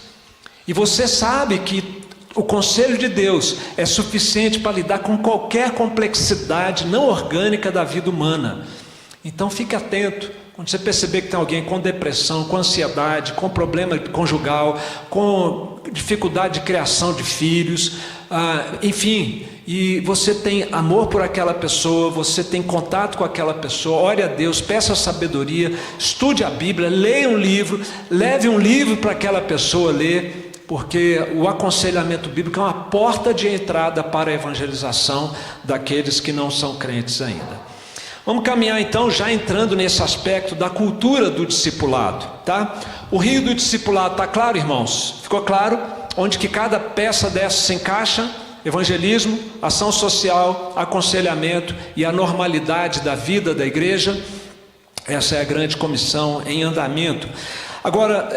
[SPEAKER 1] E você sabe que o conselho de Deus é suficiente para lidar com qualquer complexidade não orgânica da vida humana. Então fique atento, quando você perceber que tem alguém com depressão, com ansiedade, com problema conjugal, com dificuldade de criação de filhos, enfim, e você tem amor por aquela pessoa, você tem contato com aquela pessoa, ore a Deus, peça sabedoria, estude a Bíblia, leia um livro, leve um livro para aquela pessoa ler, porque o aconselhamento bíblico é uma porta de entrada para a evangelização daqueles que não são crentes ainda. Vamos caminhar então, já entrando nesse aspecto da cultura do discipulado, tá? O rio do discipulado está claro, irmãos? Ficou claro? Onde que cada peça dessa se encaixa? Evangelismo, ação social, aconselhamento e a normalidade da vida da igreja. Essa é a grande comissão em andamento. Agora,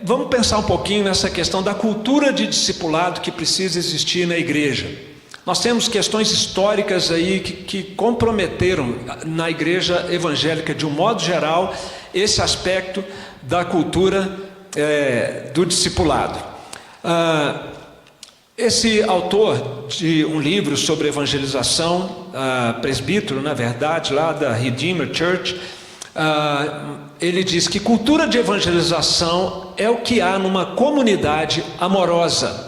[SPEAKER 1] vamos pensar um pouquinho nessa questão da cultura de discipulado que precisa existir na igreja. Nós temos questões históricas aí que comprometeram na igreja evangélica, de um modo geral, esse aspecto da cultura do discipulado. Esse autor de um livro sobre evangelização, presbítero, na verdade, lá da Redeemer Church, ele diz que cultura de evangelização é o que há numa comunidade amorosa,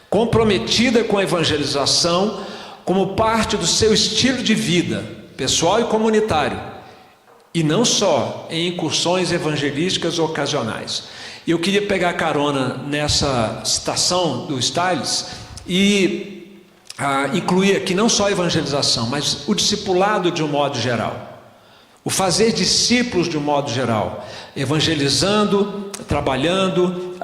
[SPEAKER 1] comprometida com a evangelização como parte do seu estilo de vida, pessoal e comunitário, e não só em incursões evangelísticas ocasionais. E eu queria pegar carona nessa citação do Stiles e incluir aqui não só a evangelização, mas o discipulado de um modo geral. O fazer discípulos de um modo geral, evangelizando, trabalhando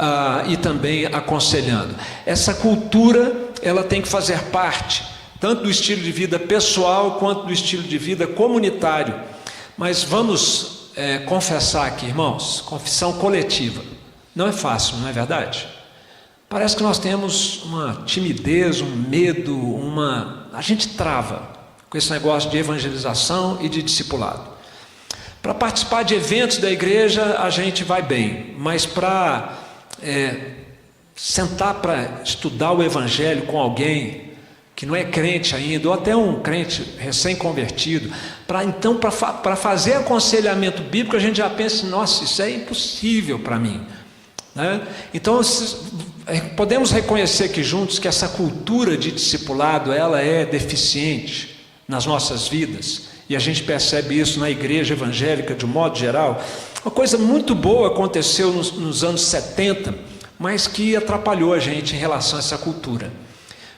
[SPEAKER 1] e também aconselhando. Essa cultura, ela tem que fazer parte tanto do estilo de vida pessoal quanto do estilo de vida comunitário. Mas vamos confessar aqui, irmãos, confissão coletiva. Não é fácil, não é verdade? Parece que nós temos uma timidez, um medo, a gente trava com esse negócio de evangelização e de discipulado. Para participar de eventos da igreja a gente vai bem, mas para sentar para estudar o evangelho com alguém que não é crente ainda, ou até um crente recém-convertido, para fazer aconselhamento bíblico, a gente já pensa, nossa, isso é impossível para mim, né? Então podemos reconhecer aqui juntos que essa cultura de discipulado, ela é deficiente nas nossas vidas. E a gente percebe isso na igreja evangélica de um modo geral. Uma coisa muito boa aconteceu nos anos 70, mas que atrapalhou a gente em relação a essa cultura.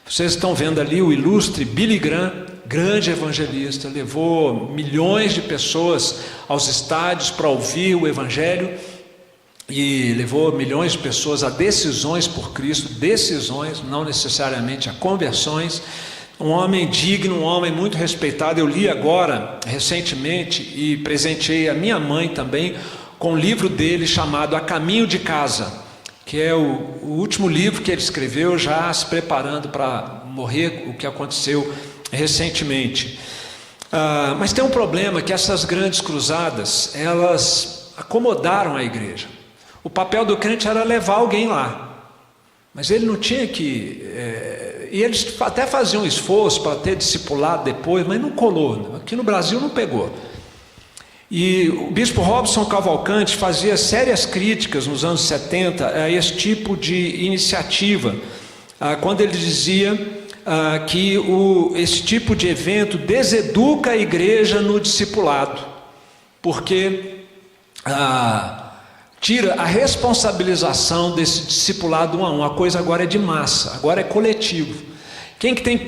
[SPEAKER 1] Vocês estão vendo ali o ilustre Billy Graham, grande evangelista, levou milhões de pessoas aos estádios para ouvir o evangelho e levou milhões de pessoas a decisões por Cristo, decisões, não necessariamente a conversões. Um homem digno, um homem muito respeitado. Eu li agora, recentemente, e presenteei a minha mãe também com um livro dele chamado A Caminho de Casa, que é o último livro que ele escreveu, já se preparando para morrer, o que aconteceu recentemente. Mas tem um problema, que essas grandes cruzadas, elas acomodaram a igreja. O papel do crente era levar alguém lá, mas ele não tinha que... E eles até faziam um esforço para ter discipulado depois, mas não colou. Aqui no Brasil não pegou. E o bispo Robson Cavalcante fazia sérias críticas nos anos 70 a esse tipo de iniciativa, quando ele dizia que esse tipo de evento deseduca a igreja no discipulado, porque tira a responsabilização desse discipulado um a um. A coisa agora é de massa, agora é coletivo.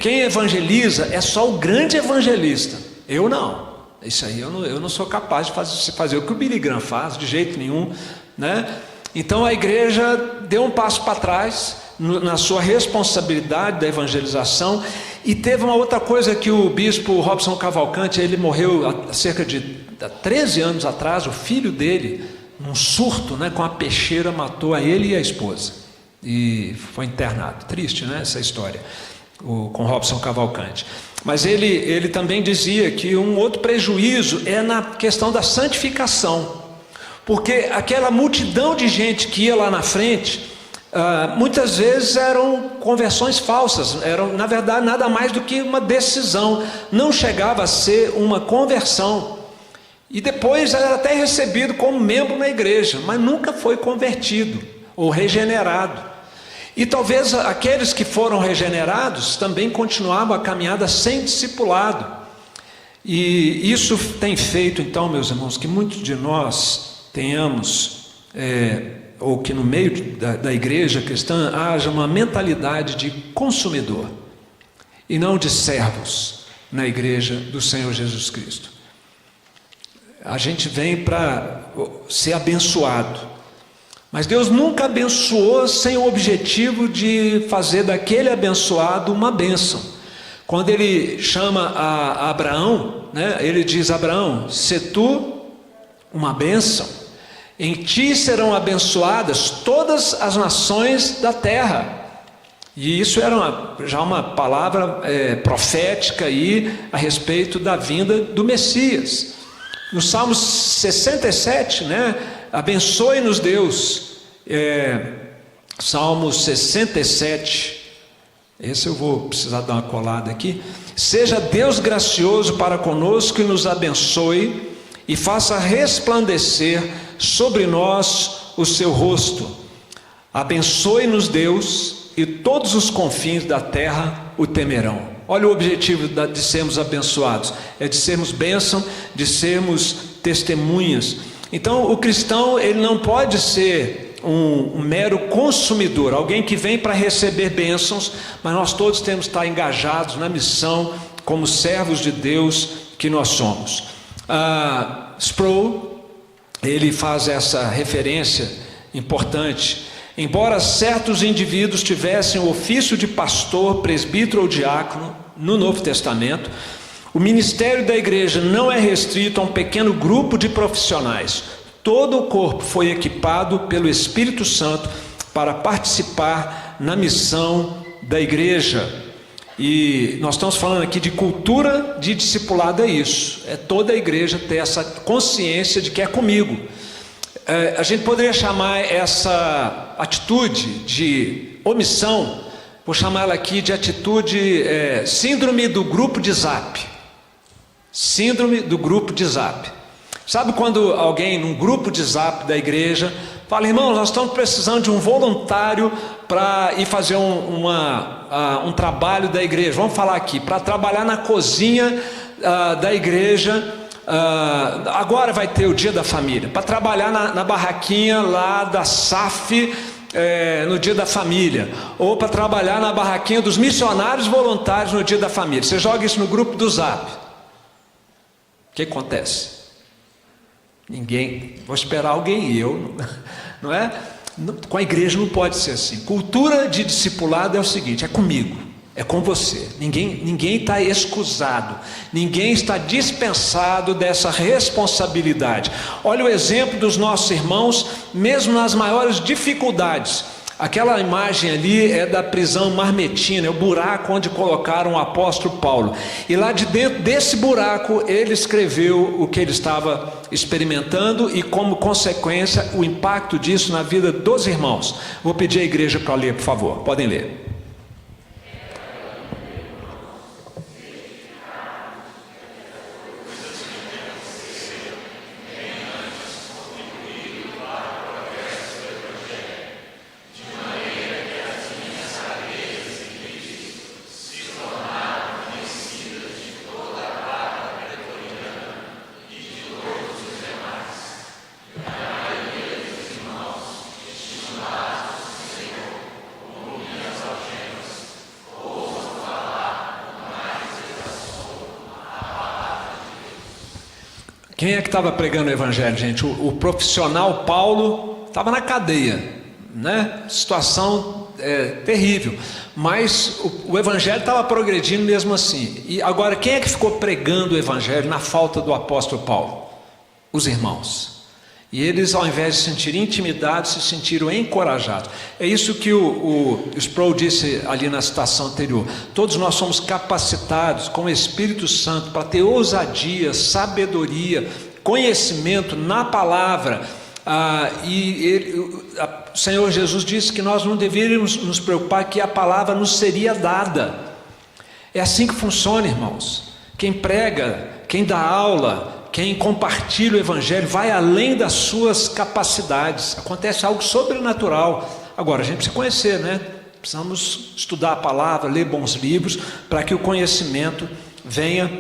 [SPEAKER 1] Quem evangeliza é só o grande evangelista. Eu não. Isso aí eu não sou capaz de fazer o que o Billy Graham faz, de jeito nenhum, né? Então a igreja deu um passo para trás na sua responsabilidade da evangelização. E teve uma outra coisa que o bispo Robson Cavalcante, ele morreu há cerca de 13 anos atrás. O filho dele, num surto, né, com a peixeira, matou a ele e a esposa e foi internado. Triste, né, essa história com Robson Cavalcante. Mas ele também dizia que um outro prejuízo é na questão da santificação, porque aquela multidão de gente que ia lá na frente, muitas vezes eram conversões falsas, eram na verdade nada mais do que uma decisão, não chegava a ser uma conversão, e depois era até recebido como membro na igreja, mas nunca foi convertido ou regenerado. E talvez aqueles que foram regenerados também continuavam a caminhada sem discipulado. E isso tem feito, então, meus irmãos, que muitos de nós tenhamos, ou que no meio da igreja cristã haja uma mentalidade de consumidor e não de servos na igreja do Senhor Jesus Cristo. A gente vem para ser abençoado, mas Deus nunca abençoou sem o objetivo de fazer daquele abençoado uma bênção. Quando ele chama a Abraão, né, ele diz: Abraão, se tu uma bênção, em ti serão abençoadas todas as nações da terra. E isso era já uma palavra profética aí a respeito da vinda do Messias. No Salmo 67, né, abençoe-nos Deus. Salmo 67, esse eu vou precisar dar uma colada aqui. Seja Deus gracioso para conosco e nos abençoe e faça resplandecer sobre nós o seu rosto. Abençoe-nos Deus, e todos os confins da terra o temerão. Olha o objetivo de sermos abençoados, é de sermos bênção, de sermos testemunhas. Então o cristão, ele não pode ser um mero consumidor, alguém que vem para receber bênçãos, mas nós todos temos que estar engajados na missão como servos de Deus que nós somos. Sproul, ele faz essa referência importante. Embora certos indivíduos tivessem o ofício de pastor, presbítero ou diácono no Novo Testamento, o ministério da igreja não é restrito a um pequeno grupo de profissionais. Todo o corpo foi equipado pelo Espírito Santo para participar na missão da igreja. E nós estamos falando aqui de cultura de discipulado, é isso. É toda a igreja ter essa consciência de que é comigo. A gente poderia chamar essa atitude de omissão, vou chamar ela aqui de atitude, síndrome do grupo de Zap. Síndrome do grupo de Zap. Sabe quando alguém num grupo de Zap da igreja fala: irmãos, nós estamos precisando de um voluntário para ir fazer um trabalho da igreja, vamos falar aqui, para trabalhar na cozinha da igreja. Agora vai ter o dia da família, para trabalhar na barraquinha lá da SAF no dia da família, ou para trabalhar na barraquinha dos missionários voluntários no dia da família. Você joga isso no grupo do Zap, o que acontece? Ninguém, vou esperar alguém e eu, não é? Com a igreja não pode ser assim. Cultura de discipulado é o seguinte: é comigo, é com você. Ninguém está excusado, ninguém está dispensado dessa responsabilidade. Olha o exemplo dos nossos irmãos, mesmo nas maiores dificuldades. Aquela imagem ali é da prisão Marmetina, é o buraco onde colocaram o apóstolo Paulo. E lá de dentro desse buraco ele escreveu o que ele estava experimentando e, como consequência, o impacto disso na vida dos irmãos. Vou pedir à igreja para ler, por favor. Podem ler. Quem é que estava pregando o evangelho, gente? O profissional Paulo estava na cadeia, né? Situação terrível, mas o evangelho estava progredindo mesmo assim. E agora, quem é que ficou pregando o evangelho na falta do apóstolo Paulo? Os irmãos. E eles, ao invés de se sentirem intimidados, se sentiram encorajados. É isso que o Sproul disse ali na citação anterior. Todos nós somos capacitados com o Espírito Santo para ter ousadia, sabedoria, conhecimento na palavra. O Senhor Jesus disse que nós não deveríamos nos preocupar que a palavra nos seria dada. É assim que funciona, irmãos. Quem prega, quem dá aula, quem compartilha o evangelho vai além das suas capacidades. Acontece algo sobrenatural. Agora, a gente precisa conhecer, né? Precisamos estudar a palavra, ler bons livros, para que o conhecimento venha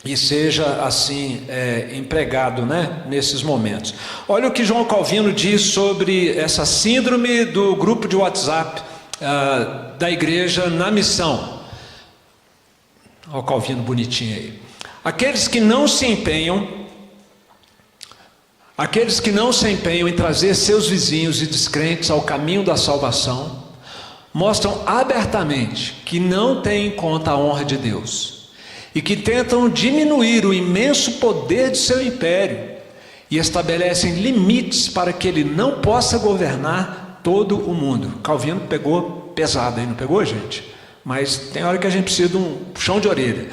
[SPEAKER 1] e seja assim empregado, né? Nesses momentos. Olha o que João Calvino diz sobre essa síndrome do grupo de WhatsApp da igreja na missão. Olha o Calvino bonitinho aí. Aqueles que não se empenham em trazer seus vizinhos e descrentes ao caminho da salvação, mostram abertamente que não têm em conta a honra de Deus e que tentam diminuir o imenso poder de seu império e estabelecem limites para que ele não possa governar todo o mundo. Calvino pegou pesado aí, não pegou, gente? Mas tem hora que a gente precisa de um puxão de orelha.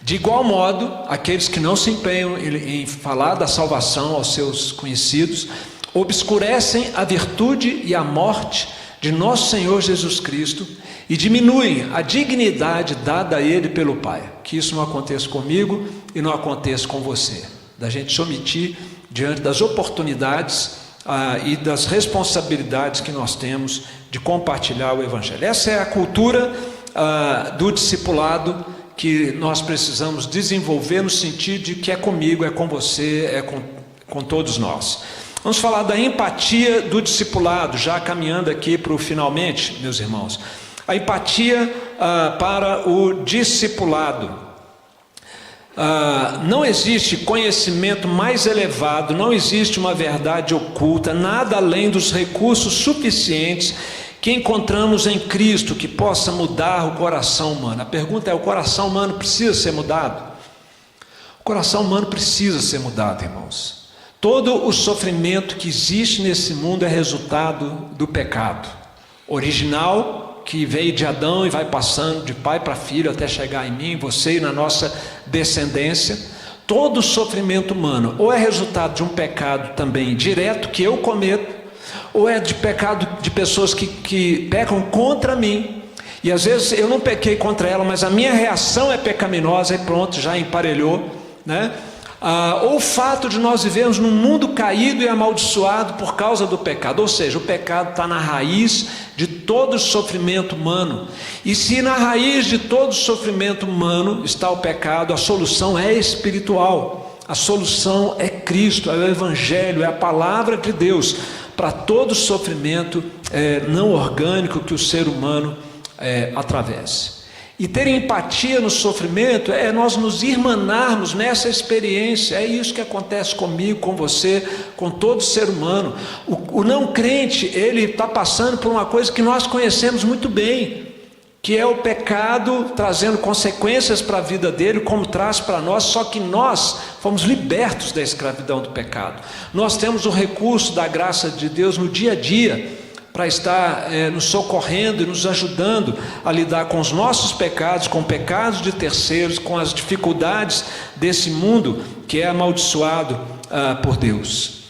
[SPEAKER 1] De igual modo, aqueles que não se empenham em falar da salvação aos seus conhecidos, obscurecem a virtude e a morte de nosso Senhor Jesus Cristo e diminuem a dignidade dada a Ele pelo Pai. Que isso não aconteça comigo e não aconteça com você. Da gente se omitir diante das oportunidades e das responsabilidades que nós temos de compartilhar o Evangelho. Essa é a cultura do discipulado que nós precisamos desenvolver no sentido de que é comigo, é com você, é com todos nós. Vamos falar da empatia do discipulado, já caminhando aqui para o finalmente, meus irmãos. A empatia para o discipulado. Não existe conhecimento mais elevado, não existe uma verdade oculta, nada além dos recursos suficientes que encontramos em Cristo que possa mudar o coração humano. A pergunta é: o coração humano precisa ser mudado? O coração humano precisa ser mudado, irmãos. Todo o sofrimento que existe nesse mundo é resultado do pecado original, que veio de Adão e vai passando de pai para filho até chegar em mim, você e na nossa descendência. Todo o sofrimento humano ou é resultado de um pecado também direto que eu cometo, ou é de pecado de pessoas que pecam contra mim, e às vezes eu não pequei contra ela, mas a minha reação é pecaminosa e pronto, já emparelhou, né? Ou o fato de nós vivermos num mundo caído e amaldiçoado por causa do pecado, ou seja, o pecado está na raiz de todo o sofrimento humano, e se na raiz de todo o sofrimento humano está o pecado, a solução é espiritual, a solução é Cristo, é o Evangelho, é a palavra de Deus, para todo sofrimento não orgânico que o ser humano atravesse. E ter empatia no sofrimento é nós nos irmanarmos nessa experiência. É isso que acontece comigo, com você, com todo ser humano. O não crente, ele está passando por uma coisa que nós conhecemos muito bem, que é o pecado trazendo consequências para a vida dele, como traz para nós, só que nós fomos libertos da escravidão do pecado. Nós temos o recurso da graça de Deus no dia a dia, para estar nos socorrendo e nos ajudando a lidar com os nossos pecados, com pecados de terceiros, com as dificuldades desse mundo que é amaldiçoado por Deus.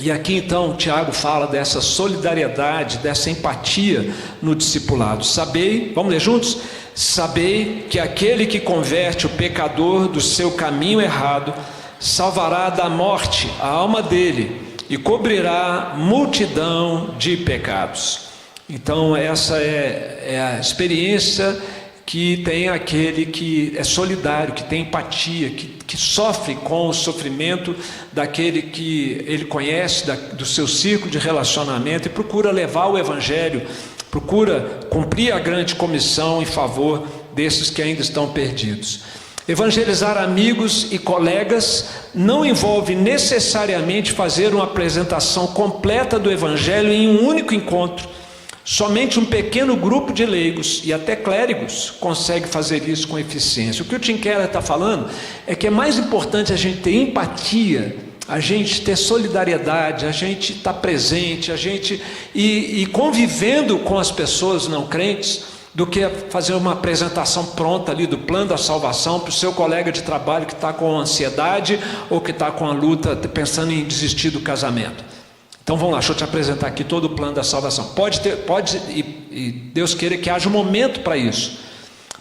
[SPEAKER 1] E aqui então Tiago fala dessa solidariedade, dessa empatia no discipulado. Sabei, vamos ler juntos? Sabei que aquele que converte o pecador do seu caminho errado, salvará da morte a alma dele e cobrirá multidão de pecados. Então essa é a experiência que tem aquele que é solidário, que tem empatia, que sofre com o sofrimento daquele que ele conhece, do seu círculo de relacionamento, e procura levar o Evangelho, procura cumprir a grande comissão em favor desses que ainda estão perdidos. Evangelizar amigos e colegas não envolve necessariamente fazer uma apresentação completa do Evangelho em um único encontro. Somente um pequeno grupo de leigos e até clérigos consegue fazer isso com eficiência. O que o Tim Keller está falando é que é mais importante a gente ter empatia, a gente ter solidariedade, a gente estar presente, a gente ir convivendo com as pessoas não crentes, do que fazer uma apresentação pronta ali do plano da salvação para o seu colega de trabalho que está com ansiedade ou que está com a luta, pensando em desistir do casamento. Então vamos lá, deixa eu te apresentar aqui todo o plano da salvação. Pode e Deus queira que haja um momento para isso,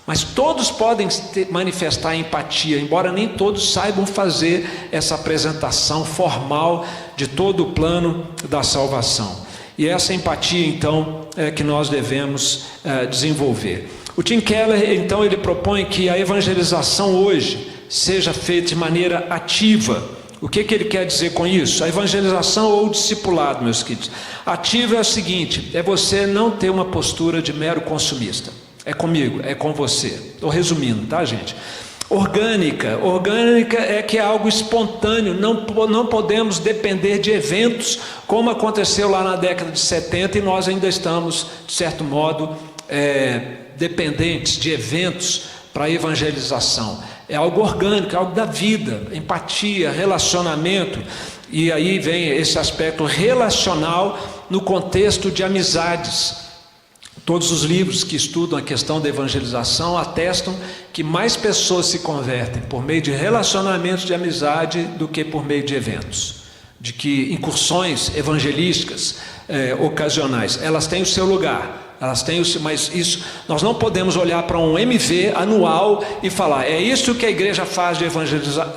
[SPEAKER 1] mas todos podem manifestar empatia, embora nem todos saibam fazer essa apresentação formal de todo o plano da salvação. E essa empatia, então, é que nós devemos desenvolver. O Tim Keller, então, ele propõe que a evangelização hoje seja feita de maneira ativa. O que ele quer dizer com isso? A evangelização ou o discipulado, meus queridos. Ativa é o seguinte, é você não ter uma postura de mero consumista. É comigo, é com você. Estou resumindo, tá, gente? Orgânica é que é algo espontâneo, não podemos depender de eventos, como aconteceu lá na década de 70, e nós ainda estamos, de certo modo, dependentes de eventos para a evangelização. É algo orgânico, é algo da vida, empatia, relacionamento, e aí vem esse aspecto relacional no contexto de amizades. Todos os livros que estudam a questão da evangelização atestam que mais pessoas se convertem por meio de relacionamentos de amizade do que por meio de eventos. De que incursões evangelísticas ocasionais, elas têm o seu lugar, mas isso, nós não podemos olhar para um MV anual e falar, é isso que a igreja faz de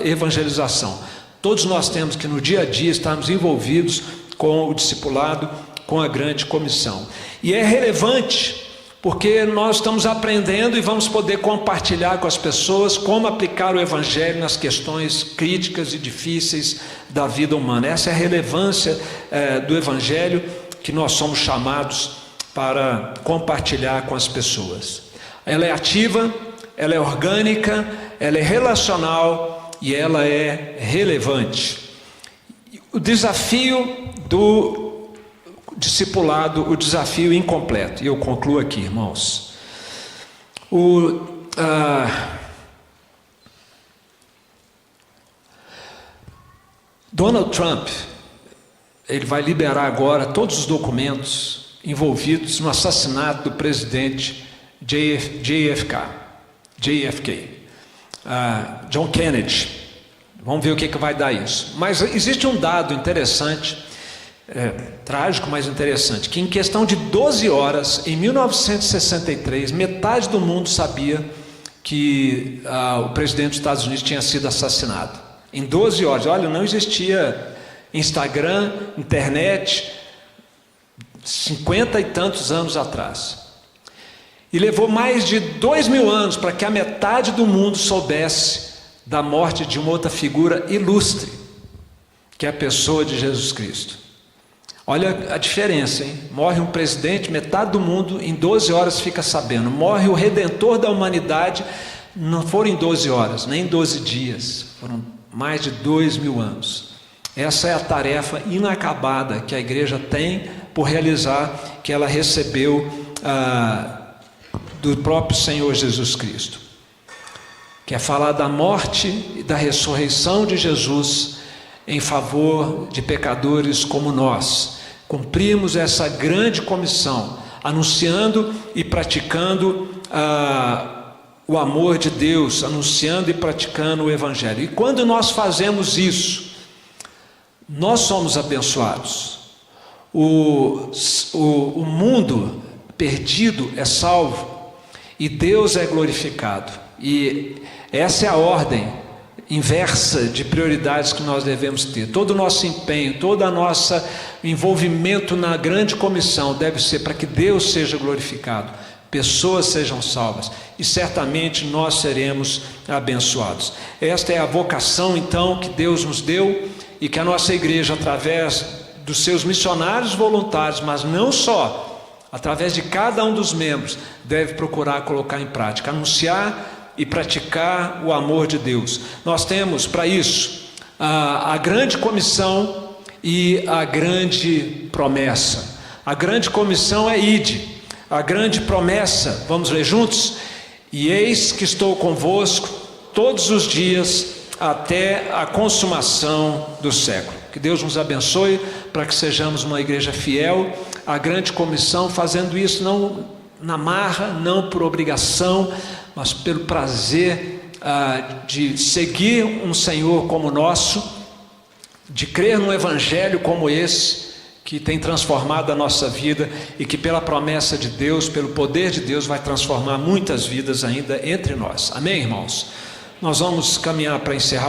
[SPEAKER 1] evangelização. Todos nós temos que no dia a dia estarmos envolvidos com o discipulado, com a grande comissão. E é relevante, porque nós estamos aprendendo e vamos poder compartilhar com as pessoas como aplicar o Evangelho nas questões críticas e difíceis da vida humana. Essa é a relevância do Evangelho que nós somos chamados para compartilhar com as pessoas. Ela é ativa, ela é orgânica, ela é relacional e ela é relevante. O desafio do discipulado, o desafio incompleto, e eu concluo aqui, irmãos. Donald Trump, ele vai liberar agora todos os documentos envolvidos no assassinato do presidente JFK, John Kennedy. Vamos ver o que vai dar isso. Mas existe um dado interessante, trágico, mas interessante, que em questão de 12 horas, em 1963, metade do mundo sabia que o presidente dos Estados Unidos tinha sido assassinado. Em 12 horas, olha, não existia Instagram, internet, 50 e tantos anos atrás. E levou mais de 2.000 anos para que a metade do mundo soubesse da morte de uma outra figura ilustre, que é a pessoa de Jesus Cristo. Olha a diferença, hein? Morre um presidente, metade do mundo em 12 horas fica sabendo. Morre o Redentor da humanidade, não foram em 12 horas, nem em 12 dias, foram mais de 2.000 anos. Essa é a tarefa inacabada que a igreja tem por realizar, que ela recebeu do próprio Senhor Jesus Cristo. Que é falar da morte e da ressurreição de Jesus em favor de pecadores como nós. Cumprimos essa grande comissão, anunciando e praticando o amor de Deus, anunciando e praticando o Evangelho. E quando nós fazemos isso, nós somos abençoados. O mundo perdido é salvo e Deus é glorificado. E essa é a ordem inversa de prioridades que nós devemos ter. Todo o nosso empenho, todo o nosso envolvimento na grande comissão deve ser para que Deus seja glorificado, pessoas sejam salvas e certamente nós seremos abençoados. Esta é a vocação então que Deus nos deu e que a nossa igreja, através dos seus missionários voluntários, mas não só, através de cada um dos membros, deve procurar colocar em prática, anunciar e praticar o amor de Deus. Nós temos para isso a grande comissão e a grande promessa. A grande comissão é ide, a grande promessa, vamos ler juntos? E eis que estou convosco todos os dias até a consumação do século. Que Deus nos abençoe para que sejamos uma igreja fiel à grande comissão, fazendo isso não na marra, não por obrigação, mas pelo prazer de seguir um Senhor como o nosso, de crer num evangelho como esse, que tem transformado a nossa vida e que pela promessa de Deus, pelo poder de Deus, vai transformar muitas vidas ainda entre nós. Amém, irmãos? Nós vamos caminhar para encerrar